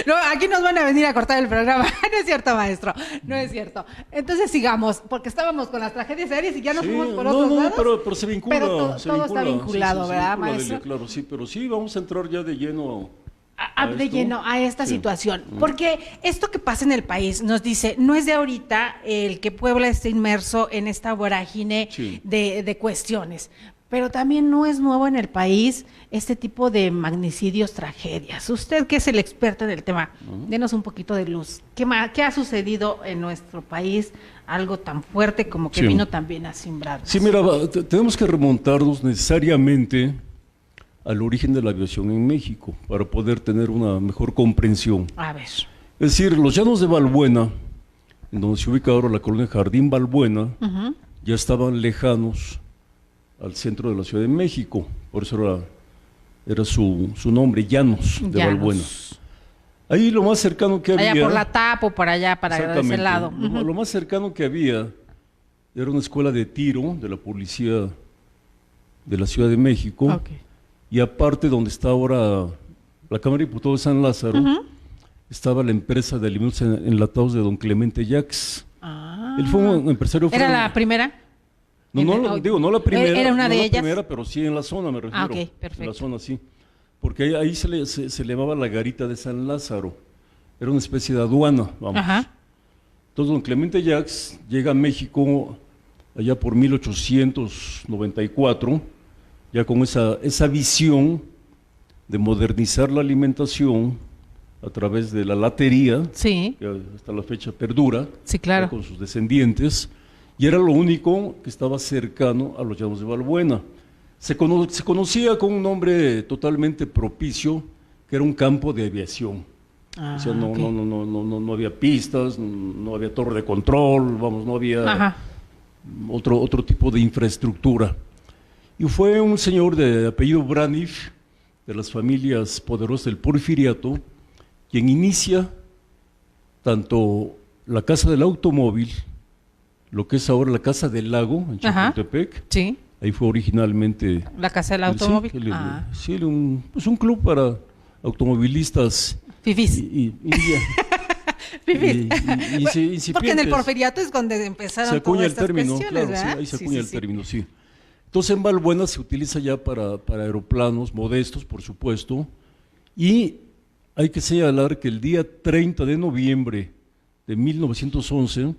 no, aquí nos van a venir a cortar el programa, no es cierto, maestro, no es cierto. Entonces sigamos, porque estábamos con las tragedias aéreas y ya nos fuimos por otros lados. Pero se vincula. Pero todo está vinculado, ¿verdad, maestro? Claro, sí, pero sí, vamos a entrar ya de lleno a esta situación, porque esto que pasa en el país nos dice, no es de ahorita el que Puebla esté inmerso en esta vorágine de cuestiones, pero también no es nuevo en el país este tipo de magnicidios, tragedias. Usted que es el experto en el tema, denos un poquito de luz. ¿Qué ha sucedido en nuestro país? Algo tan fuerte como que vino también a simbrarnos. Sí, mira, tenemos que remontarnos necesariamente al origen de la aviación en México para poder tener una mejor comprensión. A ver. Es decir, los llanos de Balbuena, en donde se ubica ahora la colonia Jardín Balbuena, ya estaban lejanos al centro de la Ciudad de México, por eso era su nombre, Llanos de Balbuena. Ahí lo más cercano que había... Allá por la Tapo, por allá, para ese lado. Lo más cercano que había era una escuela de tiro de la policía de la Ciudad de México, y aparte donde está ahora la Cámara de Diputados de San Lázaro, estaba la empresa de alimentos enlatados de don Clemente Jacques. Él fue un empresario... ¿Era la primera? No la primera, ¿era una de ellas? Primera, pero sí en la zona, me refiero. Perfecto. En la zona, sí. Porque ahí se le llamaba la garita de San Lázaro. Era una especie de aduana, vamos. Entonces, don Clemente Jacques llega a México allá por 1894, ya con esa visión de modernizar la alimentación a través de la latería, que hasta la fecha perdura, con sus descendientes. Y era lo único que estaba cercano a los llanos de Balbuena. Se conocía con un nombre totalmente propicio, que era un campo de aviación. O sea, no había pistas, no había torre de control, no había otro tipo de infraestructura. Y fue un señor de apellido Braniff, de las familias poderosas del Porfiriato, quien inicia tanto la Casa del Automóvil, lo que es ahora la Casa del Lago, en Chapultepec. Ahí fue originalmente... ¿La Casa del Automóvil? Un club automovilistas Fifís. Fifís. Incipientes. Porque en el Porfiriato es donde empezaron se acuña todas el estas término, cuestiones, claro, sí, ¿verdad? ahí se acuña el término, sí. Entonces en Valbuena se utiliza ya para aeroplanos modestos, por supuesto, y hay que señalar que el día 30 de noviembre de 1911,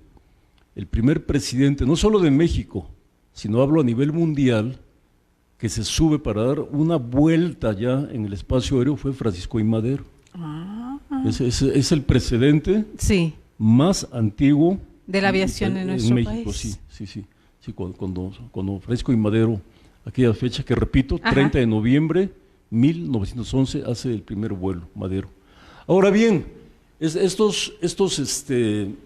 el primer presidente, no solo de México, sino hablo a nivel mundial, que se sube para dar una vuelta ya en el espacio aéreo fue Francisco I. Madero. Es el precedente más antiguo de la aviación en nuestro México, país. Sí, cuando Francisco I. Madero, aquella fecha que repito, 30 de noviembre 1911, hace el primer vuelo, Madero. Ahora bien, estos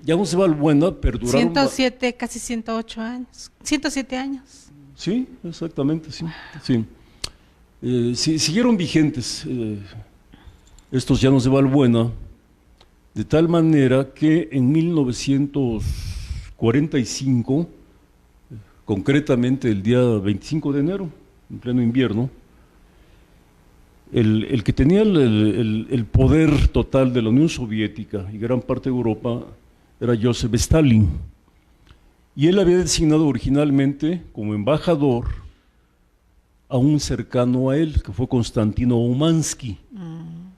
ya no se va al Valbuena, perduraron... 107, casi 108 años, 107 años. Sí, exactamente, sí. Siguieron vigentes estos llanos de Valbuena, de tal manera que en 1945, concretamente el día 25 de enero, en pleno invierno, el que tenía el poder total de la Unión Soviética y gran parte de Europa era Joseph Stalin. Y él había designado originalmente como embajador a un cercano a él, que fue Constantino Umansky.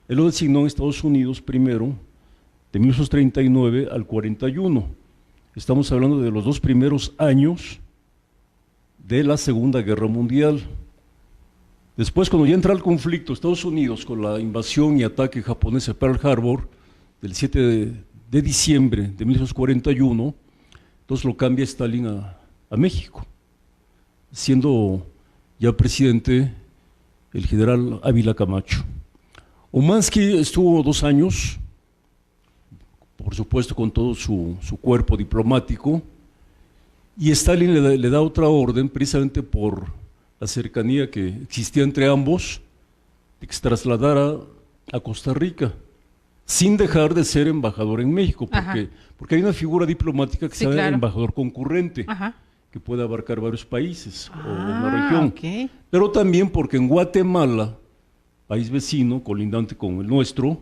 Él lo designó en Estados Unidos primero, de 1939 al 41. Estamos hablando de los 2 primeros años de la Segunda Guerra Mundial. Después, cuando ya entra el conflicto, Estados Unidos, con la invasión y ataque japonés a Pearl Harbor, del 7 de diciembre de 1941, entonces lo cambia Stalin a México, siendo ya presidente el general Ávila Camacho. Umansky estuvo 2 años, por supuesto con todo su cuerpo diplomático, y Stalin le da otra orden, precisamente por la cercanía que existía entre ambos, de que se trasladara a Costa Rica, sin dejar de ser embajador en México, porque hay una figura diplomática que se llama embajador concurrente, que puede abarcar varios países o una región, pero también porque en Guatemala, país vecino, colindante con el nuestro,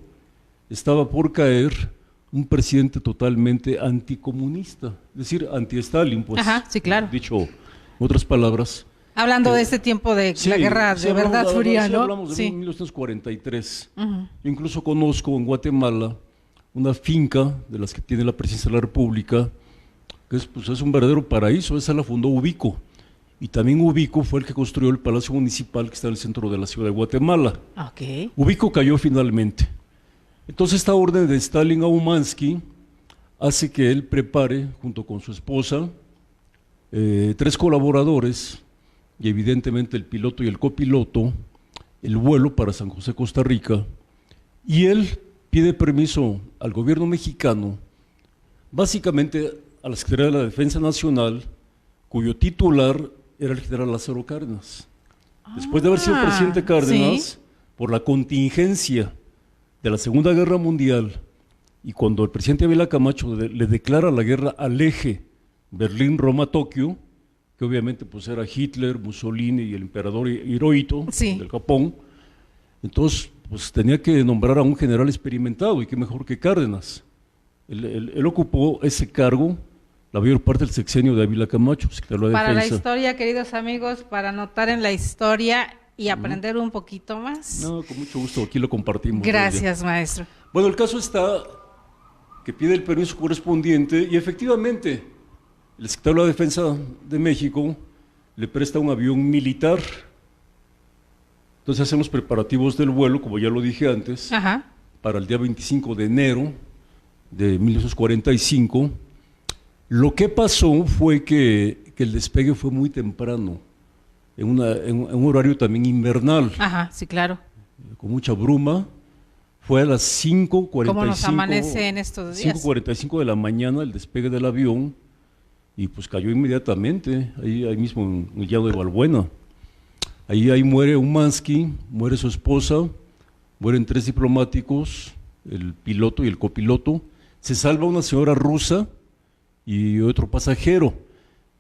estaba por caer un presidente totalmente anticomunista, es decir, anti-Stalin, pues, dicho en otras palabras. Hablando de este tiempo de la guerra de verdad fría, ¿no? Hablamos de 1943. Yo incluso conozco en Guatemala una finca de las que tiene la Presidencia de la República, que es un verdadero paraíso. Esa la fundó Ubico. Y también Ubico fue el que construyó el Palacio Municipal que está en el centro de la ciudad de Guatemala. Ubico cayó finalmente. Entonces esta orden de Stalin a Umansky hace que él prepare, junto con su esposa, 3 colaboradores, y evidentemente el piloto y el copiloto, el vuelo para San José, Costa Rica, y él pide permiso al gobierno mexicano, básicamente a la Secretaría de la Defensa Nacional, cuyo titular era el general Lázaro Cárdenas. Después de haber sido presidente Cárdenas, por la contingencia de la Segunda Guerra Mundial, y cuando el presidente Ávila Camacho le declara la guerra al eje Berlín-Roma-Tokio, que obviamente pues era Hitler, Mussolini y el emperador Hirohito del Japón, entonces pues tenía que nombrar a un general experimentado, y qué mejor que Cárdenas. Él ocupó ese cargo la mayor parte del sexenio de Ávila Camacho, secretario de la Defensa. Para la historia, queridos amigos, para anotar en la historia y aprender un poquito más. No, con mucho gusto, aquí lo compartimos. Gracias, maestro. Bueno, el caso está que pide el permiso correspondiente y efectivamente el secretario de la Defensa de México le presta un avión militar. Entonces hacen los preparativos del vuelo, como ya lo dije antes, para el día 25 de enero de 1945. Lo que pasó fue que el despegue fue muy temprano, en un horario también invernal. Con mucha bruma. Fue a las 5:45. ¿Cómo nos amanece en estos días? 5:45 de la mañana el despegue del avión, y pues cayó inmediatamente, ahí mismo en el llano de Valbuena. Ahí muere Umansky, muere su esposa, mueren 3 diplomáticos, el piloto y el copiloto. Se salva una señora rusa y otro pasajero,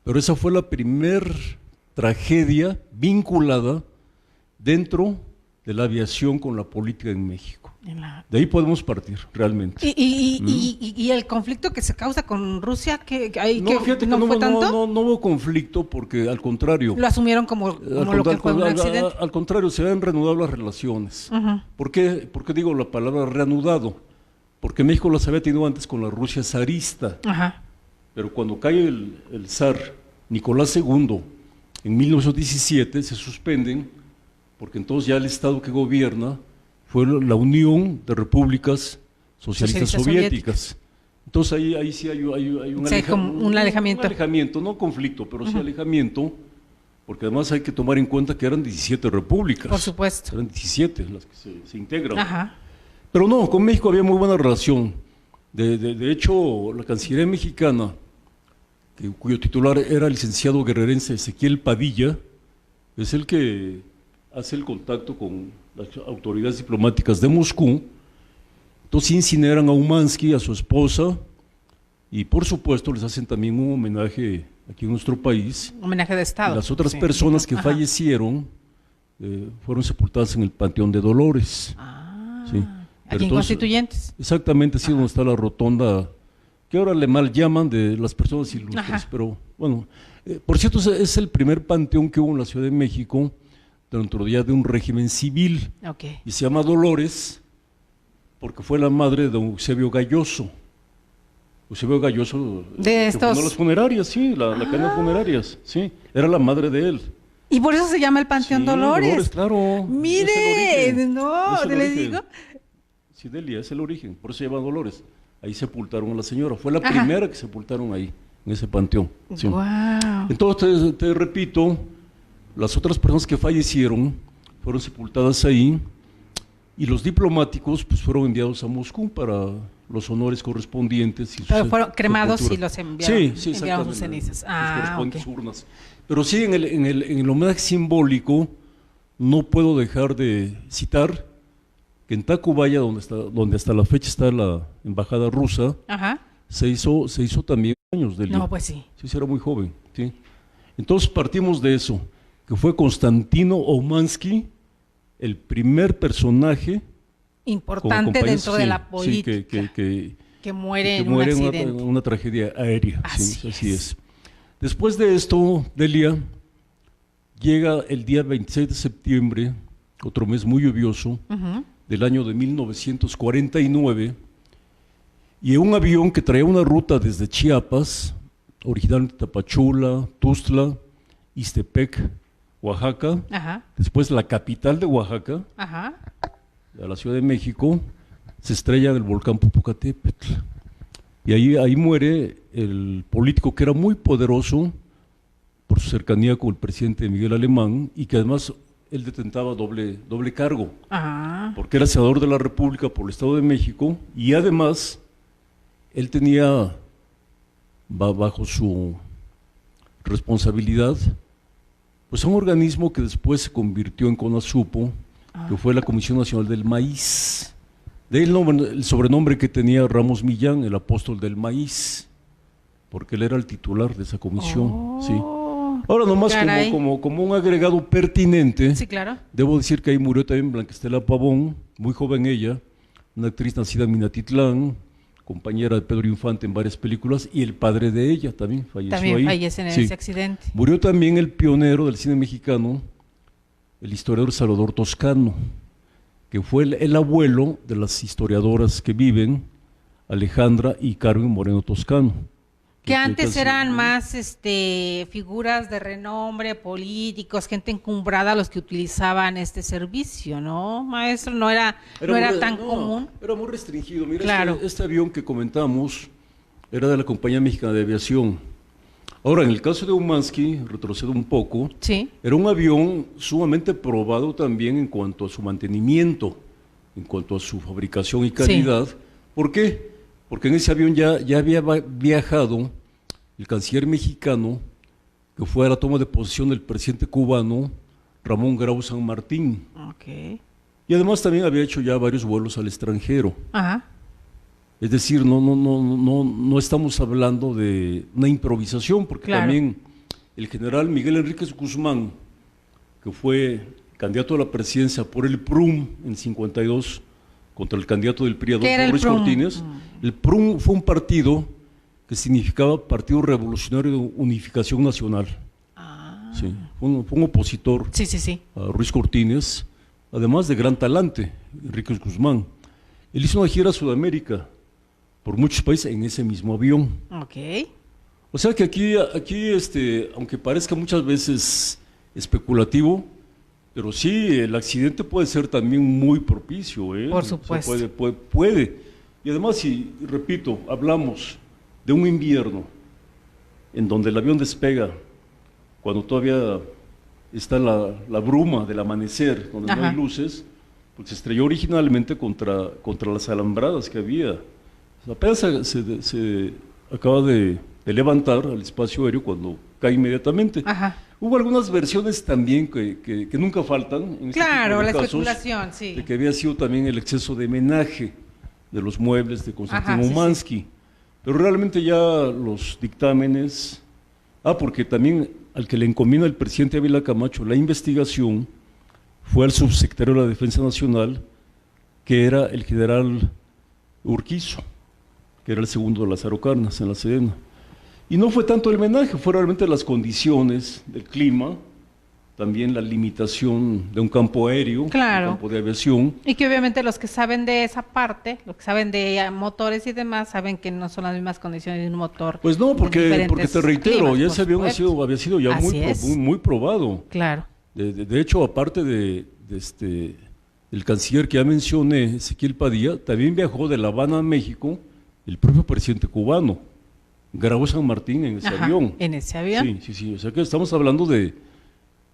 pero esa fue la primer tragedia vinculada dentro de la aviación con la política en México. De ahí podemos partir, realmente. ¿Y el conflicto que se causa con Rusia, fíjate que no fue tanto? No hubo conflicto porque, al contrario... Lo asumieron como lo que fue un accidente. Al contrario, se habían reanudado las relaciones. ¿Por qué digo la palabra reanudado? Porque México las había tenido antes con la Rusia zarista. Pero cuando cae el zar Nicolás II, en 1917, se suspenden, porque entonces ya el Estado que gobierna fue la Unión de Repúblicas Socialistas Soviéticas. Entonces ahí sí hay un alejamiento. Un alejamiento, no conflicto, pero sí alejamiento, porque además hay que tomar en cuenta que eran 17 repúblicas. Por supuesto. Eran 17 las que se integran. Pero no, con México había muy buena relación. De hecho, la Cancillería mexicana, cuyo titular era el licenciado guerrerense Ezequiel Padilla, es el que hace el contacto con las autoridades diplomáticas de Moscú. Entonces incineran a Umansky, a su esposa, y por supuesto les hacen también un homenaje aquí en nuestro país. Homenaje de Estado. Las otras personas que fallecieron fueron sepultadas en el Panteón de Dolores. Sí. Aquí en Constituyentes. Exactamente, sí, donde está la rotonda, que ahora le mal llaman de las personas ilustres, pero bueno, por cierto, es el primer panteón que hubo en la Ciudad de México dentro ya de un régimen civil, y se llama Dolores porque fue la madre de don Eusebio Galloso. Eusebio Galloso, de estos... las funerarias, sí, la cadena de funerarias, sí, era la madre de él. Y por eso se llama el Panteón Dolores. Dolores, claro. Mire, le digo. Sí, Delia, es el origen, por eso se llama Dolores. Ahí sepultaron a la señora, fue la primera que sepultaron ahí, en ese panteón. Sí. Wow. Entonces, te repito, las otras personas que fallecieron fueron sepultadas ahí, y los diplomáticos pues fueron enviados a Moscú para los honores correspondientes. Pero fueron cremados y los enviaron, enviaron sus cenizas. Las correspondientes urnas. Pero sí, en el homenaje simbólico, no puedo dejar de citar que en Tacubaya, donde hasta la fecha está la embajada rusa, se hizo también años de No, pues sí. Sí, era muy joven, sí. Entonces partimos de eso, que fue Constantino Oumansky, el primer personaje importante dentro de la política, que muere en un accidente. En una tragedia aérea. Así es. Después de esto, Delia, llega el día 26 de septiembre, otro mes muy lluvioso, del año de 1949, y un avión que traía una ruta desde Chiapas, originalmente Tapachula, Tuxtla, Ixtepec, Oaxaca, después la capital de Oaxaca, a la Ciudad de México, se estrella en el volcán Popocatépetl. Y ahí muere el político que era muy poderoso por su cercanía con el presidente Miguel Alemán, y que además él detentaba doble cargo, porque era senador de la República por el Estado de México, y además él tenía bajo su responsabilidad pues un organismo que después se convirtió en CONASUPO, que fue la Comisión Nacional del Maíz. De ahí el sobrenombre que tenía Ramos Millán, el apóstol del maíz, porque él era el titular de esa comisión. Sí. Ahora nomás como un agregado pertinente, debo decir que ahí murió también Blanca Estela Pavón, muy joven ella, una actriz nacida en Minatitlán, compañera de Pedro Infante en varias películas, y el padre de ella también falleció ahí. También fallece en ese accidente. Murió también el pionero del cine mexicano, el historiador Salvador Toscano, que fue el abuelo de las historiadoras que viven, Alejandra y Carmen Moreno Toscano. Que antes eran más figuras de renombre, políticos, gente encumbrada los que utilizaban este servicio, ¿no, maestro? No era tan común. Era muy restringido. Mira, este avión que comentamos era de la Compañía Mexicana de Aviación. Ahora, en el caso de Oumansky, retrocedo un poco, era un avión sumamente probado también en cuanto a su mantenimiento, en cuanto a su fabricación y calidad. ¿Por qué? Porque en ese avión ya había viajado el canciller mexicano, que fue a la toma de posesión del presidente cubano, Ramón Grau San Martín. Y además también había hecho ya varios vuelos al extranjero. Es decir, no estamos hablando de una improvisación, porque también el general Miguel Enríquez Guzmán, que fue candidato a la presidencia por el PRUM en 52 contra el candidato del PRI, ¿Qué era Adolfo el Ruiz PRUM? Cortines. El PRUM fue un partido que significaba Partido Revolucionario de Unificación Nacional. Sí, fue un opositor Sí. a Ruiz Cortines, además de gran talante, Enrique Guzmán. Él hizo una gira a Sudamérica por muchos países en ese mismo avión. Ok. O sea que aquí aunque parezca muchas veces especulativo, pero sí, el accidente puede ser también muy propicio, ¿eh? Por O sea, supuesto. puede. Y además, si, repito, hablamos de un invierno en donde el avión despega, cuando todavía está la bruma del amanecer, donde no Ajá. hay luces, pues se estrelló originalmente contra las alambradas que había. O sea, apenas se acaba de levantar al espacio aéreo cuando cae inmediatamente. Ajá. Hubo algunas versiones también que nunca faltan. En este Claro, tipo de la casos, especulación, sí. de que había sido también el exceso de menaje de los muebles de Konstantin Ajá, sí, Umansky. Pero realmente ya los dictámenes... porque también al que le encomienda el presidente Ávila Camacho la investigación fue al subsecretario de la Defensa Nacional, que era el general Urquizo, que era el segundo de Lázaro Cárdenas en la Sedena. Y no fue tanto el homenaje, fue realmente las condiciones del clima, también la limitación de un campo aéreo, Claro. un campo de aviación. Y que obviamente los que saben de esa parte, los que saben de motores y demás, saben que no son las mismas condiciones de un motor. Pues no, en porque diferentes te reitero, climas, ya por ese avión supuesto. había sido ya Así es. muy probado. Claro. De hecho, aparte el canciller que ya mencioné, Ezequiel Padilla, también viajó de La Habana a México el propio presidente cubano, grabó San Martín en ese Ajá, avión. en ese avión. Sí, o sea que estamos hablando de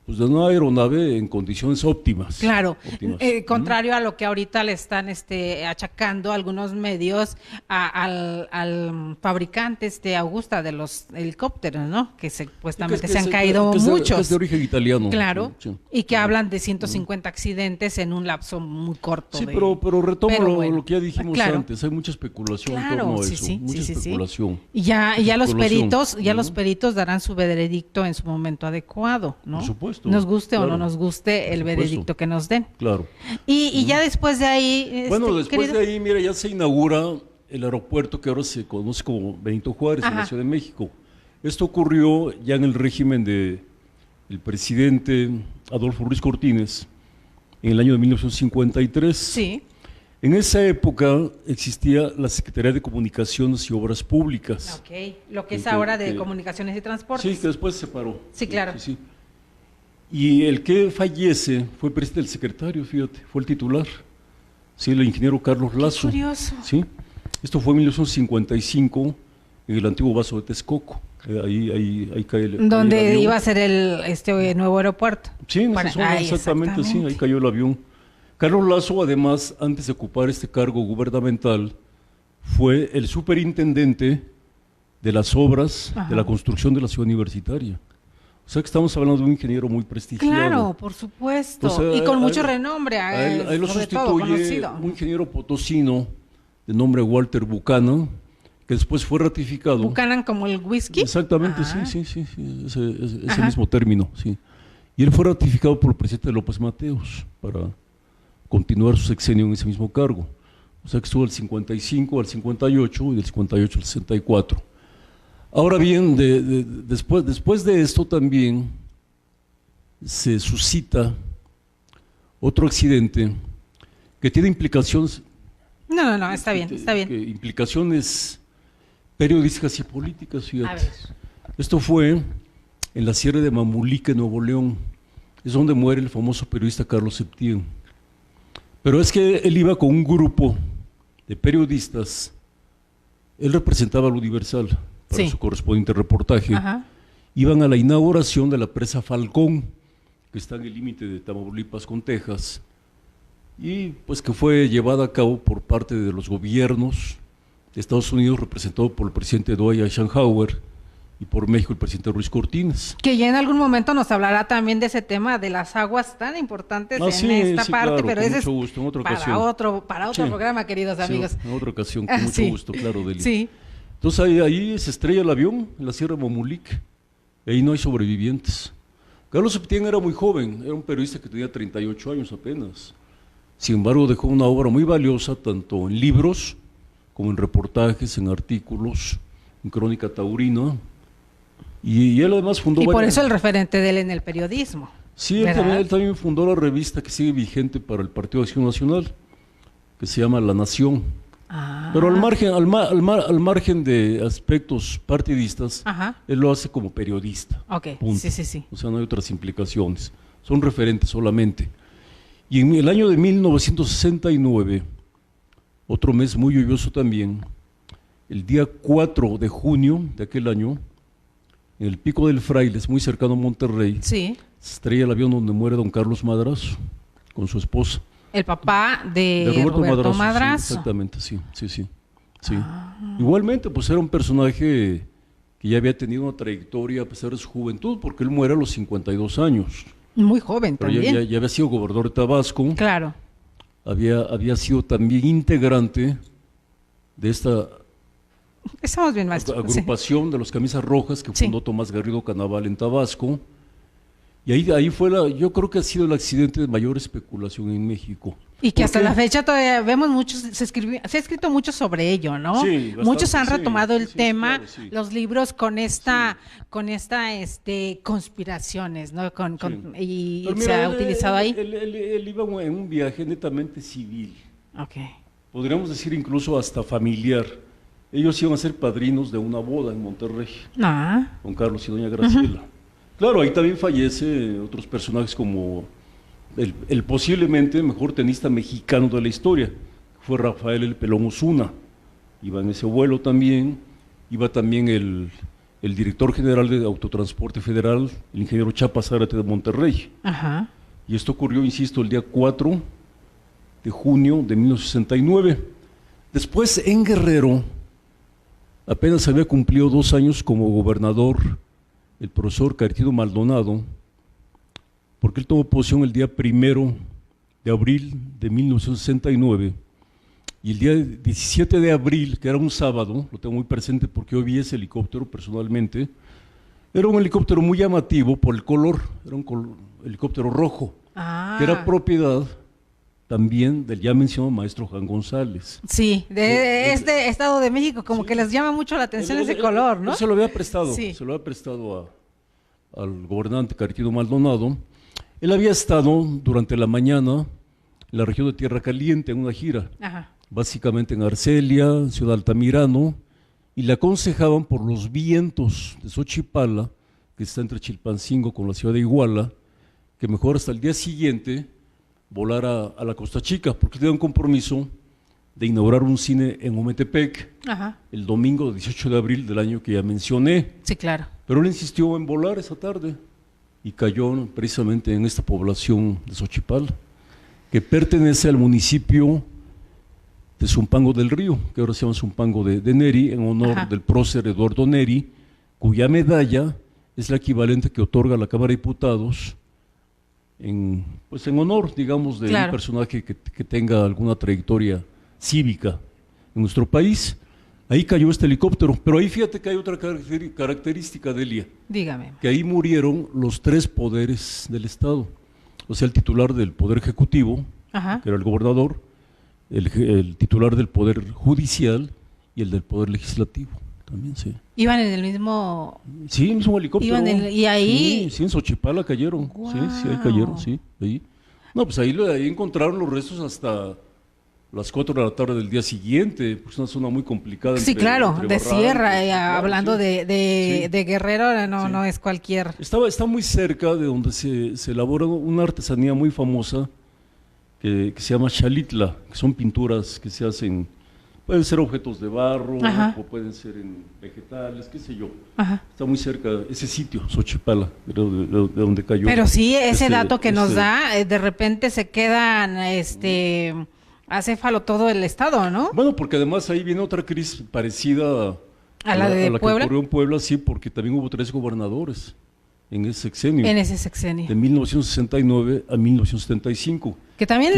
una aeronave en condiciones óptimas. Claro, óptimas. contrario a lo que ahorita le están achacando algunos medios al fabricante Augusta de los helicópteros, ¿no? Que supuestamente se han caído muchos. Que es de origen italiano. Claro, Sí. y que hablan de 150 accidentes en un lapso muy corto. Sí, pero retomo bueno, lo que ya dijimos claro. antes, hay mucha especulación en Claro, torno a sí, eso, sí, mucha sí. especulación. Y ya los especulación. peritos, los peritos darán su veredicto en su momento adecuado, ¿no? Por supuesto. Nos guste o claro, no nos guste el por supuesto. veredicto que nos den. Claro. Y ya después de ahí, Bueno, después querido, de ahí, mira, ya se inaugura el aeropuerto que ahora se conoce como Benito Juárez, en la Ajá. Ciudad de México. Esto ocurrió ya en el régimen del presidente Adolfo Ruiz Cortines, en el año de 1953. Sí, En esa época existía la Secretaría de Comunicaciones y Obras Públicas. ok. Lo que es Que- ahora de que- comunicaciones y transportes. Sí, que después se separó. Sí, claro. Sí. Y el que fallece fue presidente del secretario, fíjate, fue el titular. Sí, el ingeniero Carlos Lazo. Curioso. Sí. Esto fue en 1955 en el antiguo Vaso de Texcoco. Ahí cae el Donde avión. iba a ser el nuevo aeropuerto. Sí, en esa Para- zona, Ay, exactamente, sí, ahí cayó el avión. Carlos Lazo, además, antes de ocupar este cargo gubernamental, fue el superintendente de las obras Ajá. de la construcción de la ciudad universitaria. O sea que estamos hablando de un ingeniero muy prestigiado. Claro, por supuesto. Entonces, y con a mucho él- renombre, a él lo sobre todo sustituye conocido. un ingeniero potosino de nombre Walter Buchanan, que después fue ratificado. Buchanan como el whisky. Exactamente, Ah. sí, ese Ajá. mismo término, sí. Y él fue ratificado por el presidente López Mateos para continuar su sexenio en ese mismo cargo. O sea que estuvo del 55 al 58 y del 58 al 64. Ahora bien, después de esto también se suscita otro accidente que tiene implicaciones. No, está bien, está bien. Implicaciones periodísticas y políticas, fíjate. A ver. Esto fue en la Sierra de Mamulique, Nuevo León. Es donde muere el famoso periodista Carlos Septién. Pero es que él iba con un grupo de periodistas. Él representaba al Universal para Sí. su correspondiente reportaje. Ajá. Iban a la inauguración de la presa Falcón, que está en el límite de Tamaulipas con Texas, y pues que fue llevada a cabo por parte de los gobiernos de Estados Unidos, representado por el presidente Dwight Eisenhower, y por México el presidente Ruiz Cortines. Que ya en algún momento nos hablará también de ese tema de las aguas tan importantes en Sí, esta sí, parte, claro, pero con ese mucho es gusto, en otra para ocasión. otro Sí. programa, queridos amigos. Sí, en otra ocasión, con Ah, mucho sí. gusto, claro, Deli. Sí. Entonces ahí se estrella el avión en la Sierra de Mamulique, y ahí no hay sobrevivientes. Carlos Septién era muy joven, era un periodista que tenía 38 años apenas. Sin embargo, dejó una obra muy valiosa, tanto en libros como en reportajes, en artículos, en Crónica Taurina. Y él además fundó... Y por eso el referente de él en el periodismo. Sí, él también fundó la revista que sigue vigente para el Partido de Acción Nacional, que se llama La Nación. Pero al margen de aspectos partidistas, él lo hace como periodista. Ok, punto. sí. O sea, no hay otras implicaciones. Son referentes solamente. Y en el año de 1969, otro mes muy lluvioso también, el día 4 de junio de aquel año, en el Pico del Frailes, muy cercano a Monterrey, se estrella el avión donde muere don Carlos Madrazo, con su esposa. El papá de Roberto Madrazo. Sí, exactamente, sí. Igualmente, pues era un personaje que ya había tenido una trayectoria a pesar de su juventud, porque él muere a los 52 años. Muy joven pero también. Ya había sido gobernador de Tabasco. Claro. Había sido también integrante de esta Estamos bien, maestro. agrupación de los Camisas Rojas que fundó Tomás Garrido Canaval en Tabasco. Y ahí fue yo creo que ha sido el accidente de mayor especulación en México. Y que hasta la fecha todavía vemos muchos, se ha escrito mucho sobre ello, ¿no? Sí, bastante, muchos han retomado el tema, claro, los libros con esta conspiraciones, ¿no? Y se ha utilizado ahí. Él iba en un viaje netamente civil. Okay. Podríamos decir incluso hasta familiar. Ellos iban a ser padrinos de una boda en Monterrey. Con Carlos y doña Graciela. Claro, ahí también fallece otros personajes como el posiblemente mejor tenista mexicano de la historia, fue Rafael El Pelón Osuna. Iba en ese vuelo también, iba también el director general de Autotransporte Federal, el ingeniero Chapa Zárate de Monterrey. Y esto ocurrió, insisto, el día 4 de junio de 1969. Después, en Guerrero, apenas había cumplido 2 años como gobernador el profesor Caetano Maldonado, porque él tomó posesión el día 1 de abril de 1969, y el día 17 de abril, que era un sábado, lo tengo muy presente porque hoy vi ese helicóptero personalmente, era un helicóptero muy llamativo por el color, era un helicóptero rojo, que era propiedad también del ya mencionado maestro Juan González. Sí, de este Estado de México, como que les llama mucho la atención ese color, ¿no? Se lo había prestado, al gobernante Caetano Maldonado. Él había estado durante la mañana en la región de Tierra Caliente en una gira, básicamente en Arcelia, Ciudad Altamirano, y le aconsejaban por los vientos de Xochipala, que está entre Chilpancingo con la ciudad de Iguala, que mejor hasta el día siguiente volar a la Costa Chica, porque tenía un compromiso de inaugurar un cine en Ometepec el domingo 18 de abril del año que ya mencioné. Sí, claro. Pero él insistió en volar esa tarde y cayó precisamente en esta población de Xochipala, que pertenece al municipio de Zumpango del Río, que ahora se llama Zumpango de Neri, en honor del prócer Eduardo Neri, cuya medalla es la equivalente que otorga la Cámara de Diputados en honor, digamos, de un personaje que tenga alguna trayectoria cívica en nuestro país. Ahí cayó este helicóptero, pero ahí fíjate que hay otra característica, Delia. Dígame. Que ahí murieron los 3 poderes del Estado, o sea, el titular del Poder Ejecutivo, que era el gobernador, el titular del Poder Judicial y el del Poder Legislativo. También, sí. ¿Iban en el mismo...? Sí, en el mismo helicóptero. ¿Y ahí...? Sí, en Xochipala cayeron. Wow. Sí, ahí cayeron, sí. Ahí. No, pues ahí encontraron los restos hasta las 4 de la tarde del día siguiente, pues es una zona muy complicada. Sí, claro, de sierra, hablando de Guerrero, no es cualquier... Está muy cerca de donde se elabora una artesanía muy famosa que se llama Xalitla, que son pinturas que se hacen... Pueden ser objetos de barro, o pueden ser en vegetales, qué sé yo. Está muy cerca ese sitio, Xochipala, de donde cayó. Pero sí, ese dato que nos da, de repente se quedan acéfalo todo el estado, ¿no? Bueno, porque además ahí viene otra crisis parecida a la que Puebla. ocurrió en Puebla, sí, porque también hubo 3 gobernadores en ese sexenio. En ese sexenio. De 1969 a 1975. Que también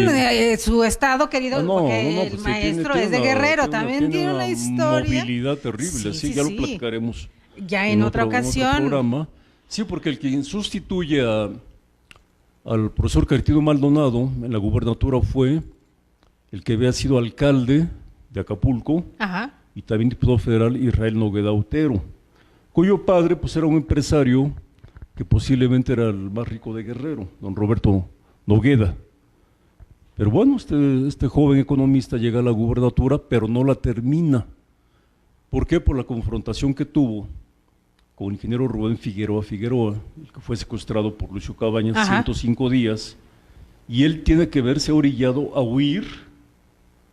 su estado, querido, porque el maestro es de Guerrero, también tiene una historia. Movilidad terrible, sí, ya lo platicaremos. Ya en otra ocasión. En otro programa. Sí, porque el quien sustituye al profesor Caritino Maldonado en la gubernatura fue el que había sido alcalde de Acapulco, Ajá. y también diputado federal Israel Nogueda Otero, cuyo padre pues era un empresario que posiblemente era el más rico de Guerrero, don Roberto Nogueda. Pero bueno, este joven economista llega a la gubernatura, pero no la termina. ¿Por qué? Por la confrontación que tuvo con el ingeniero Rubén Figueroa, el que fue secuestrado por Lucio Cabañas. Ajá. 105 días, y él tiene que verse orillado a huir,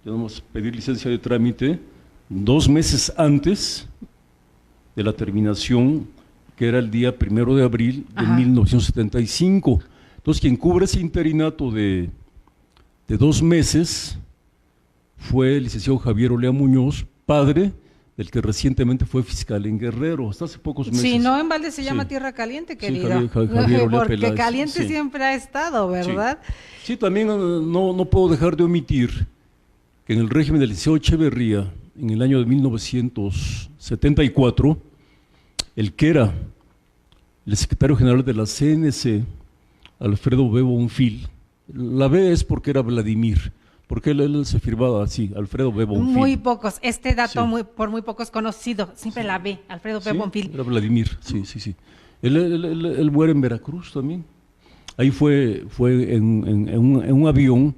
tenemos que pedir licencia de trámite 2 meses antes de la terminación, que era el día 1 de abril de 1975. Entonces, quien cubre ese interinato de 2 meses fue el licenciado Javier Olea Muñoz, padre del que recientemente fue fiscal en Guerrero, hasta hace pocos meses. Sí, no en balde se llama Tierra Caliente, querido. Sí, Javier Olea porque Peláez, caliente siempre ha estado, ¿verdad? Sí, también no puedo dejar de omitir que en el régimen del licenciado Echeverría, en el año de 1974, el que era el secretario general de la CNC, Alfredo B. Bonfil, la B es porque era Vladimir, porque él se firmaba así, Alfredo B. Bonfil. Muy pocos, este dato por muy pocos conocido, siempre la B, Alfredo B. Bonfil. Era Vladimir, sí. Él muere en Veracruz también. Ahí fue en un avión,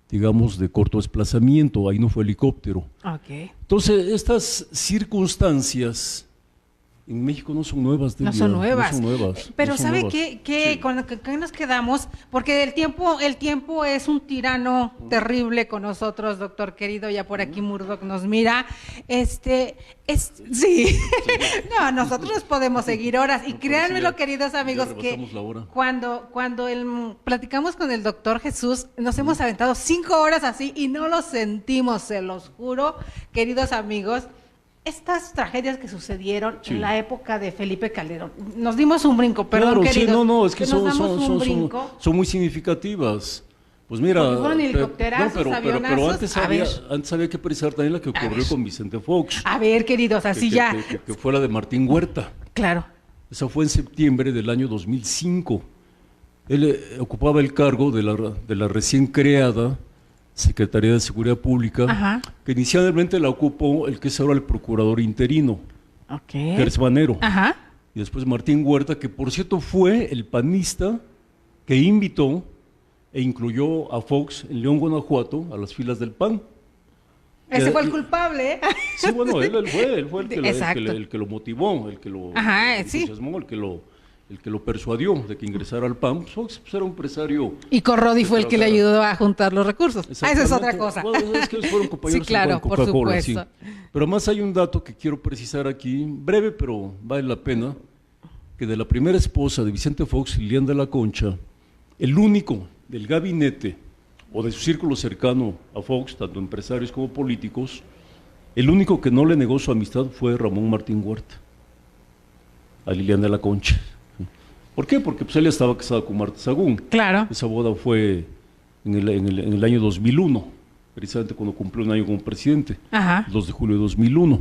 digamos, de corto desplazamiento, ahí no fue helicóptero. Okay. Entonces, estas circunstancias en México no son nuevas. No son nuevas. Pero no son ¿sabe nuevas. qué? Sí. ¿Con qué nos quedamos? Porque el tiempo es un tirano terrible con nosotros, doctor querido, ya por aquí Murdoch nos mira. Sí. No, nosotros podemos seguir horas. Y créanmelo, queridos amigos, que cuando platicamos con el doctor Jesús, nos hemos aventado 5 horas así y no lo sentimos, se los juro, queridos amigos. Estas tragedias que sucedieron en la época de Felipe Calderón, nos dimos un brinco, perdón, claro, queridos. Sí, es que son muy significativas. Pues mira, fueron helicópteros, avionazos. Pero antes había que precisar también la que ocurrió con Vicente Fox. A ver, queridos, así que fue la de Martín Huerta. Claro. Esa fue en septiembre del año 2005. Él ocupaba el cargo de la recién creada Secretaría de Seguridad Pública, que inicialmente la ocupó el que es ahora el procurador interino, Gertz Manero, y después Martín Huerta, que por cierto fue el panista que invitó e incluyó a Fox en León, Guanajuato, a las filas del PAN. Ese fue el culpable, ¿eh? Sí, bueno, él fue el que lo motivó, el que lo entusiasmó, el que lo persuadió de que ingresara al PAN. Fox era un empresario. Y Corrodi fue el que le ayudó a juntar los recursos. Esa es otra cosa. Bueno, es que ellos fueron compañeros claro, con Coca-Cola. Sí. Pero además hay un dato que quiero precisar aquí, breve, pero vale la pena, que de la primera esposa de Vicente Fox, Lilian de la Concha, el único del gabinete o de su círculo cercano a Fox, tanto empresarios como políticos, el único que no le negó su amistad fue Ramón Martín Huerta, a Lilian de la Concha. ¿Por qué? Porque pues ella estaba casada con Marta Sagún. Claro. Esa boda fue en el año 2001, precisamente cuando cumplió un año como presidente, el 2 de julio de 2001.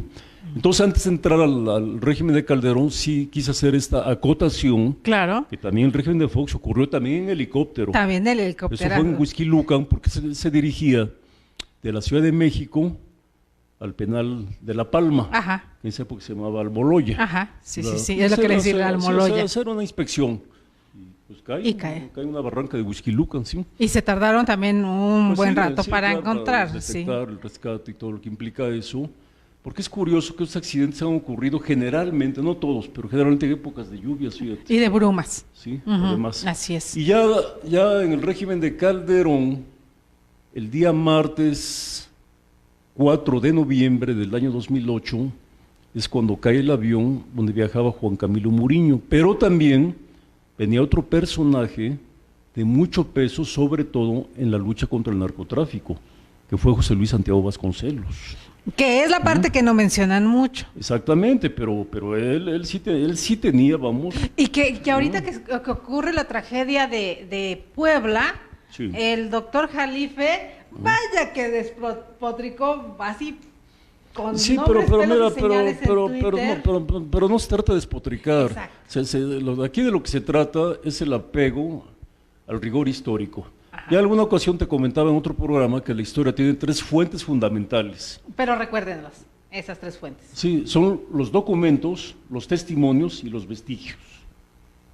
Entonces, antes de entrar al régimen de Calderón, sí quise hacer esta acotación. Claro. Que también el régimen de Fox ocurrió también en helicóptero. También el helicóptero. Eso fue en Whisky Lucan, porque se dirigía de la Ciudad de México al penal de La Palma, en esa época se llamaba Almoloya. Sí, es lo que le decía Almoloya. Hacer una inspección, y pues cae una barranca de Whisky Lucan, ¿sí? Y se tardaron también un buen rato para encontrar. Para detectar el rescate y todo lo que implica eso, porque es curioso que estos accidentes han ocurrido generalmente, no todos, pero generalmente en épocas de lluvias, fíjate. Y de brumas. Sí, además. Así es. Y ya en el régimen de Calderón, el día martes 4 de noviembre del año 2008 es cuando cae el avión donde viajaba Juan Camilo Muriño, pero también venía otro personaje de mucho peso, sobre todo en la lucha contra el narcotráfico, que fue José Luis Santiago Vasconcelos. Que es la parte que no mencionan mucho. Exactamente, pero él sí tenía, vamos. Y que ahorita que ocurre la tragedia de Puebla, el doctor Jalife, vaya que despotricó así con Sí, nombres, pero pelos mira, y señales en Twitter. pero no se trata de despotricar. Exacto. Aquí de lo que se trata es el apego al rigor histórico. Ajá. Ya alguna ocasión te comentaba en otro programa que la historia tiene 3 fuentes fundamentales. Pero recuérdenlas, esas 3 fuentes. Sí, son los documentos, los testimonios y los vestigios.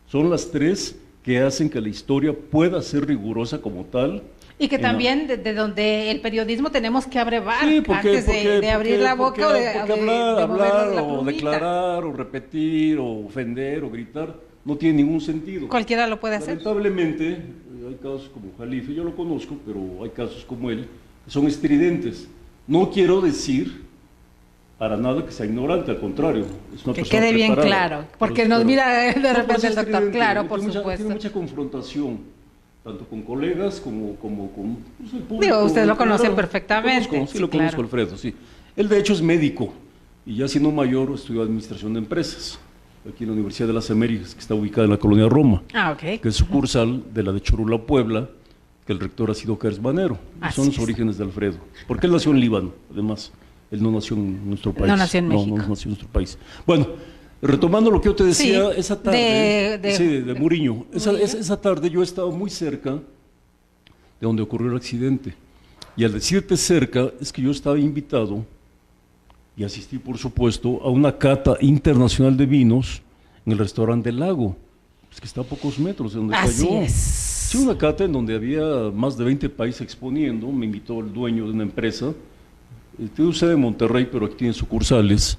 Son las 3 que hacen que la historia pueda ser rigurosa como tal. Y que también de donde el periodismo tenemos que abrevar Sí, antes de abrir la boca o de hablar mover la o plumita. declarar o repetir o ofender o gritar no tiene ningún sentido. Cualquiera lo puede hacer. Lamentablemente hay casos como Jalife, yo lo conozco, pero hay casos como él que son estridentes. No quiero decir para nada que sea ignorante, al contrario, es una Que persona qué bien preparada. claro, porque nos mira de No, pero repente es el doctor, estridente, claro, por tiene supuesto. Tiene mucha confrontación, tanto con colegas como con pues, el público. Digo, usted lo conoce Claro, perfectamente. Sí, lo conozco, claro. Alfredo, sí. Él de hecho es médico y ya siendo mayor estudió administración de empresas aquí en la Universidad de las Américas, que está ubicada en la colonia Roma, Ah, ok. que es sucursal de la de Cholula, Puebla, que el rector ha sido Gers Manero. Así Son los es. orígenes de Alfredo, porque él nació en Líbano, además. Él no nació en nuestro país. No nació en México. No nació en nuestro país. Bueno, retomando lo que yo te decía, Sí, esa tarde, de Muriño, Muriño. esa tarde yo estaba muy cerca de donde ocurrió el accidente. Y al decirte cerca, es que yo estaba invitado, y asistí por supuesto, a una cata internacional de vinos en el restaurante del Lago, pues que está a pocos metros de donde Así cayó. es. Sí, una cata en donde había más de 20 países exponiendo, me invitó el dueño de una empresa, tiene sede en Monterrey, pero aquí tiene sucursales,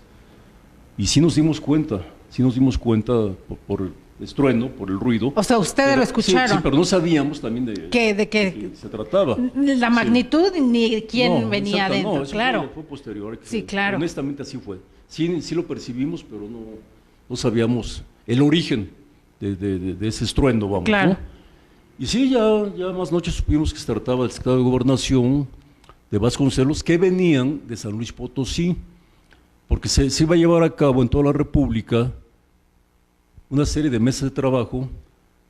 y sí nos dimos cuenta por el estruendo, por el ruido. O sea, ustedes lo escucharon. Sí, pero no sabíamos también de qué se trataba. La magnitud ni quién No, venía exacto, adentro, no, eso claro. fue posterior. Sí, claro. Honestamente así fue. Sí lo percibimos, pero no sabíamos el origen de ese estruendo, vamos. Claro. ¿no? Y sí, ya más noche supimos que se trataba del secretario de Gobernación de Vasconcelos, que venían de San Luis Potosí, porque se iba a llevar a cabo en toda la República una serie de mesas de trabajo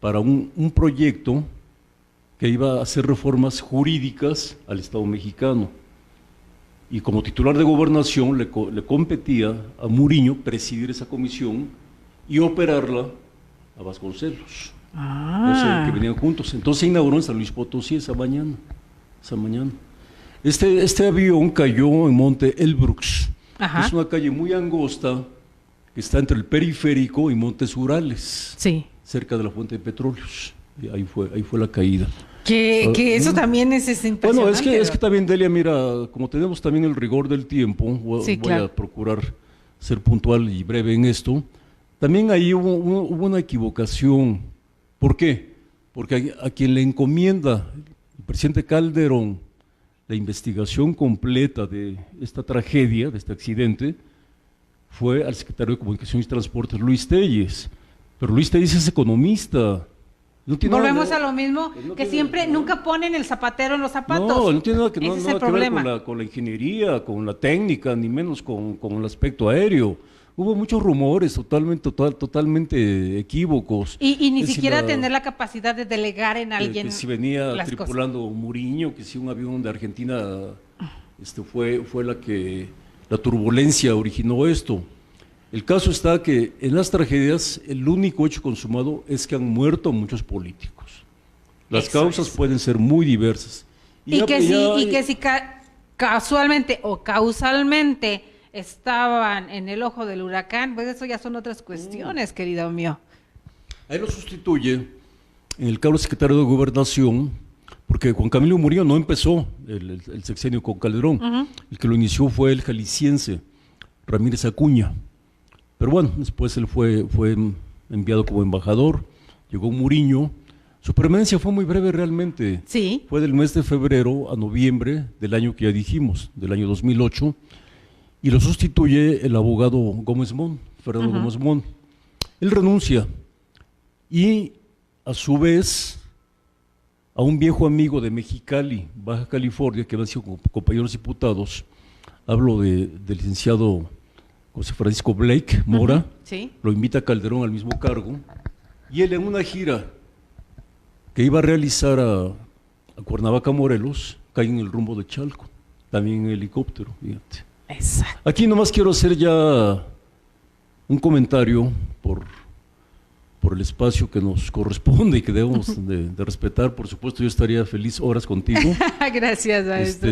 para un proyecto que iba a hacer reformas jurídicas al Estado mexicano. Y como titular de Gobernación le competía a Muriño presidir esa comisión y operarla a Vasconcelos. O sea, que venían juntos. Entonces se inauguró en San Luis Potosí esa mañana. Este avión cayó en Monte Elbrux. Ajá. Es una calle muy angosta que está entre el periférico y Montes Urales, Sí. cerca de la fuente de petróleos. Y ahí fue la caída. Que eso también es impresionante. Bueno, es que también, Delia, mira, como tenemos también el rigor del tiempo, Sí, voy claro. a procurar ser puntual y breve en esto, también ahí hubo una equivocación. ¿Por qué? Porque a quien le encomienda el presidente Calderón la investigación completa de esta tragedia, de este accidente, fue al secretario de Comunicación y Transportes, Luis Telles. Pero Luis Telles es economista. No tiene Volvemos nada a lo mismo, no que tiene- siempre, nunca ponen el zapatero en los zapatos. no tiene nada que, Ese es el nada que ver problema. con la ingeniería, con la técnica, ni menos con el aspecto aéreo. Hubo muchos rumores totalmente equívocos. Y ni Que si siquiera tener la capacidad de delegar en alguien. que si venía las tripulando Muriño, que si un avión de Argentina fue la turbulencia originó esto. El caso está que en las tragedias el único hecho consumado es que han muerto muchos políticos. Las Eso causas es. pueden ser muy diversas. Y ya- que ya- si casualmente o causalmente estaban en el ojo del huracán, pues eso ya son otras cuestiones, querido mío. Ahí lo sustituye en el cargo de secretario de Gobernación, porque Juan Camilo Murillo no empezó el sexenio con Calderón. El que lo inició fue el jalisciense Ramírez Acuña. Pero bueno, después él fue enviado como embajador, llegó Muriño. Su permanencia fue muy breve realmente. Sí. Fue del mes de febrero a noviembre del año que ya dijimos, del año 2008, y lo sustituye el abogado Gómez Mon, Fernando Gómez Mon. Él renuncia y a su vez a un viejo amigo de Mexicali, Baja California, que habían sido compañeros diputados, hablo del licenciado José Francisco Blake Mora, Sí. lo invita a Calderón al mismo cargo, y él en una gira que iba a realizar a Cuernavaca, Morelos, cae en el rumbo de Chalco, también en helicóptero, fíjate. Exacto. Aquí nomás quiero hacer ya un comentario por el espacio que nos corresponde y que debemos de respetar. Por supuesto, yo estaría feliz horas contigo. Gracias, maestro.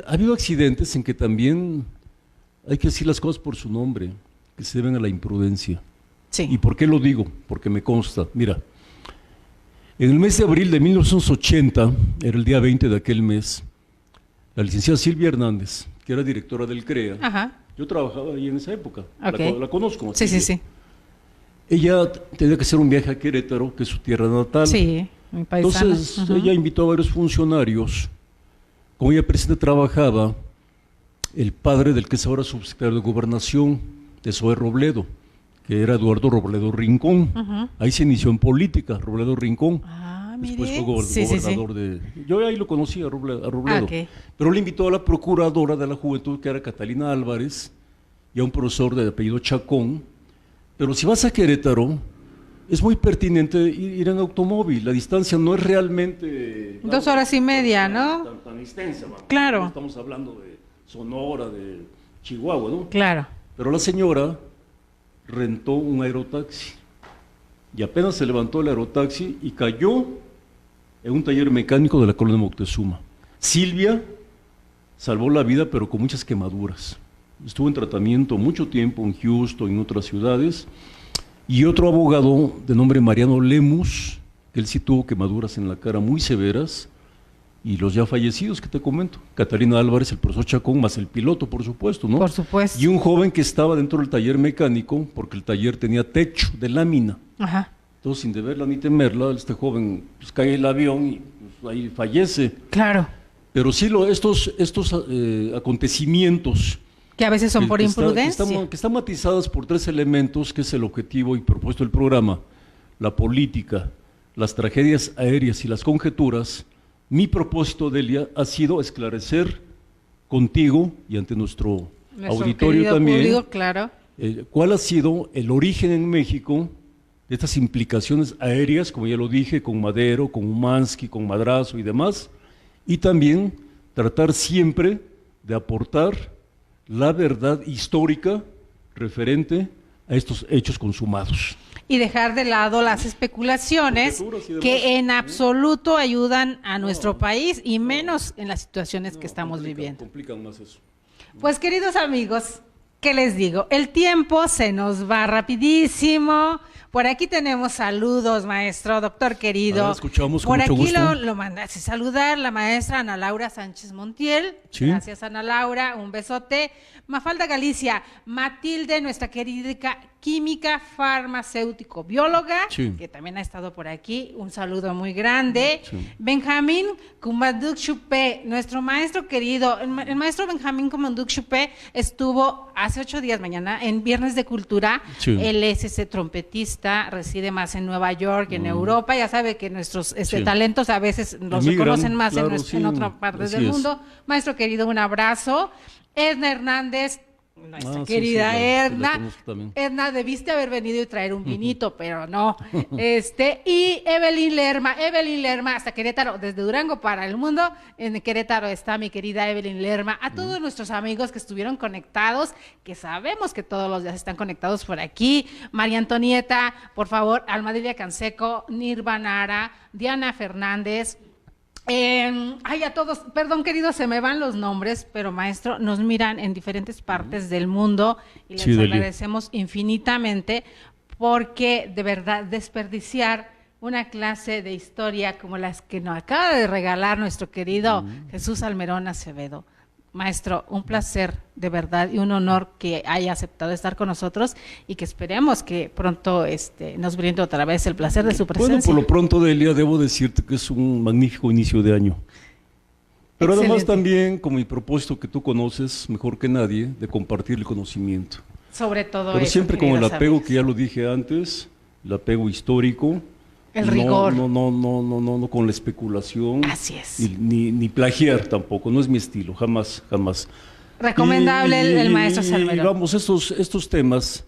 Ha habido accidentes en que también hay que decir las cosas por su nombre, que se deben a la imprudencia. Sí. ¿Y por qué lo digo? Porque me consta. Mira, en el mes de abril de 1980, era el día 20 de aquel mes, la licenciada Silvia Hernández, que era directora del CREA, Ajá. yo trabajaba ahí en esa época, Okay. la conozco. Sí, sí, sí. Ella tenía que hacer un viaje a Querétaro, que es su tierra natal. Sí, mi paisana. Entonces, ella invitó a varios funcionarios. Como ella presente trabajaba, el padre del que es ahora subsecretario de Gobernación, de Zoé Robledo, que era Eduardo Robledo Rincón. Ahí se inició en política, Robledo Rincón. Ah, Después mire. fue Sí, sí, sí. gobernador de... Yo ahí lo conocí a Robledo. Ok. Pero le invitó a la procuradora de la juventud, que era Catalina Álvarez, y a un profesor de apellido Chacón. Pero si vas a Querétaro, es muy pertinente ir en automóvil. La distancia no es realmente... 2 horas y media, ¿no? Tan extensa, vamos. Claro. No estamos hablando de Sonora, de Chihuahua, ¿no? Claro. Pero la señora rentó un aerotaxi y apenas se levantó el aerotaxi y cayó en un taller mecánico de la colonia Moctezuma. Silvia salvó la vida, pero con muchas quemaduras. Estuvo en tratamiento mucho tiempo en Houston y en otras ciudades. Y otro abogado de nombre Mariano Lemus, que él sí tuvo quemaduras en la cara muy severas, y los ya fallecidos que te comento, Catalina Álvarez, el profesor Chacón, más el piloto, por supuesto, ¿no? Por supuesto. Y un joven que estaba dentro del taller mecánico, porque el taller tenía techo de lámina. Ajá. Entonces, sin deberla ni temerla, este joven pues, cae el avión y pues, ahí fallece. Claro. Pero sí, estos acontecimientos Que a veces son por que imprudencia. que están matizadas por 3 elementos, que es el objetivo y propuesto del programa: la política, las tragedias aéreas y las conjeturas. Mi propósito, Delia, ha sido esclarecer contigo y ante nuestro auditorio también, público, claro. cuál ha sido el origen en México de estas implicaciones aéreas, como ya lo dije, con Madero, con Umansky, con Madrazo y demás, y también tratar siempre de aportar la verdad histórica referente a estos hechos consumados. Y dejar de lado las especulaciones que en absoluto ayudan a nuestro país y menos en las situaciones que estamos viviendo. Complican más eso. Pues queridos amigos, ¿qué les digo? El tiempo se nos va rapidísimo. Por aquí tenemos saludos, maestro, doctor querido. Ahora escuchamos con Por mucho aquí gusto. lo mandaste saludar la maestra Ana Laura Sánchez Montiel. Sí. Gracias, Ana Laura, un besote. Mafalda Galicia, Matilde, nuestra querida química, farmacéutico, bióloga, Sí. que también ha estado por aquí. Un saludo muy grande. Sí. Benjamín Kumanduk Chupé, nuestro maestro querido, el maestro Benjamín Kumanduk Chupé estuvo hace 8 días mañana en Viernes de Cultura. Sí. Él es ese trompetista, reside más en Nueva York, en Europa. Ya sabe que nuestros Sí. talentos a veces los Emigran, reconocen más claro, en sí, otras partes así del es. mundo. Maestro querido, un abrazo. Edna Hernández, nuestra Sí, querida sí, la Edna. conozco también. Edna, debiste haber venido y traer un vinito, pero no. Y Evelyn Lerma, hasta Querétaro, desde Durango para el mundo. En Querétaro está mi querida Evelyn Lerma. A todos nuestros amigos que estuvieron conectados, que sabemos que todos los días están conectados por aquí. María Antonieta, por favor, Almadilia Canseco, Nirvanara, Diana Fernández. A todos, perdón queridos, se me van los nombres, pero maestro, nos miran en diferentes partes del mundo y les Sí, Delia. agradecemos infinitamente porque de verdad desperdiciar una clase de historia como las que nos acaba de regalar nuestro querido Jesús Almerón Acevedo. Maestro, un placer de verdad y un honor que haya aceptado estar con nosotros y que esperemos que pronto nos brinde otra vez el placer de su presencia. Bueno, por lo pronto, Delia, debo decirte que es un magnífico inicio de año. Pero además Excelente. también, con mi propósito que tú conoces mejor que nadie, de compartir el conocimiento. Sobre todo Pero eso, siempre con el queridos apego amigos. que ya lo dije antes, el apego histórico. El no, rigor. No con la especulación. Así es. Ni plagiar tampoco, no es mi estilo, jamás, jamás. Recomendable el maestro Y Salmerón. vamos, estos temas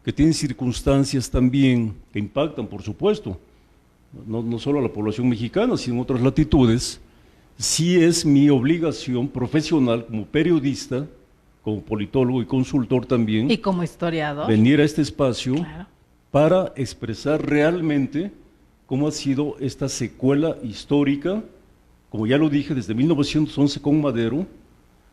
que tienen circunstancias también que impactan, por supuesto, no solo a la población mexicana, sino en otras latitudes, sí es mi obligación profesional como periodista como politólogo y consultor también, Y como historiador. venir a este espacio Claro. para expresar realmente cómo ha sido esta secuela histórica, como ya lo dije, desde 1911 con Madero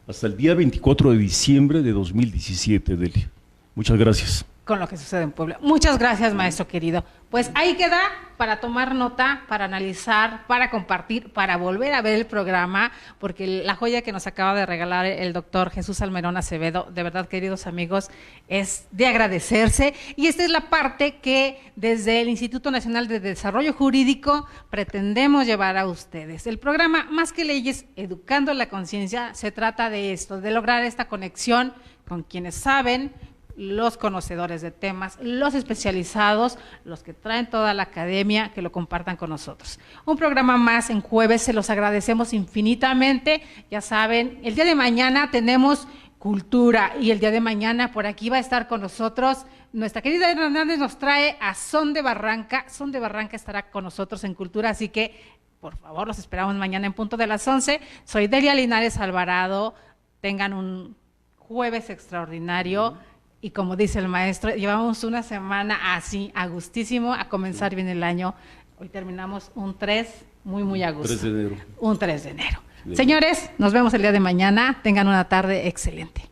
hasta el día 24 de diciembre de 2017, Delia. Muchas gracias. Con lo que sucede en Puebla. Muchas gracias, maestro querido. Pues ahí queda para tomar nota, para analizar, para compartir, para volver a ver el programa, porque la joya que nos acaba de regalar el doctor Jesús Almerón Acevedo, de verdad, queridos amigos, es de agradecerse. Y esta es la parte que desde el Instituto Nacional de Desarrollo Jurídico pretendemos llevar a ustedes. El programa Más que Leyes, Educando la Conciencia, se trata de esto, de lograr esta conexión con quienes saben, los conocedores de temas, los especializados, los que traen toda la academia, que lo compartan con nosotros. Un programa más en jueves, se los agradecemos infinitamente. Ya saben, el día de mañana tenemos cultura y el día de mañana por aquí va a estar con nosotros nuestra querida Hernández, nos trae a Son de Barranca. Son de Barranca estará con nosotros en cultura, así que por favor los esperamos mañana en punto de las 11. Soy Delia Linares Alvarado, tengan un jueves extraordinario. Y como dice el maestro, llevamos una semana así, a gustísimo, a comenzar bien el año. Hoy terminamos un 3, muy a gusto. 3 de enero. Un 3 de enero. Bien. Señores, nos vemos el día de mañana. Tengan una tarde excelente.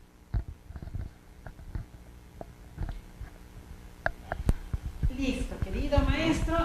Listo, querido maestro.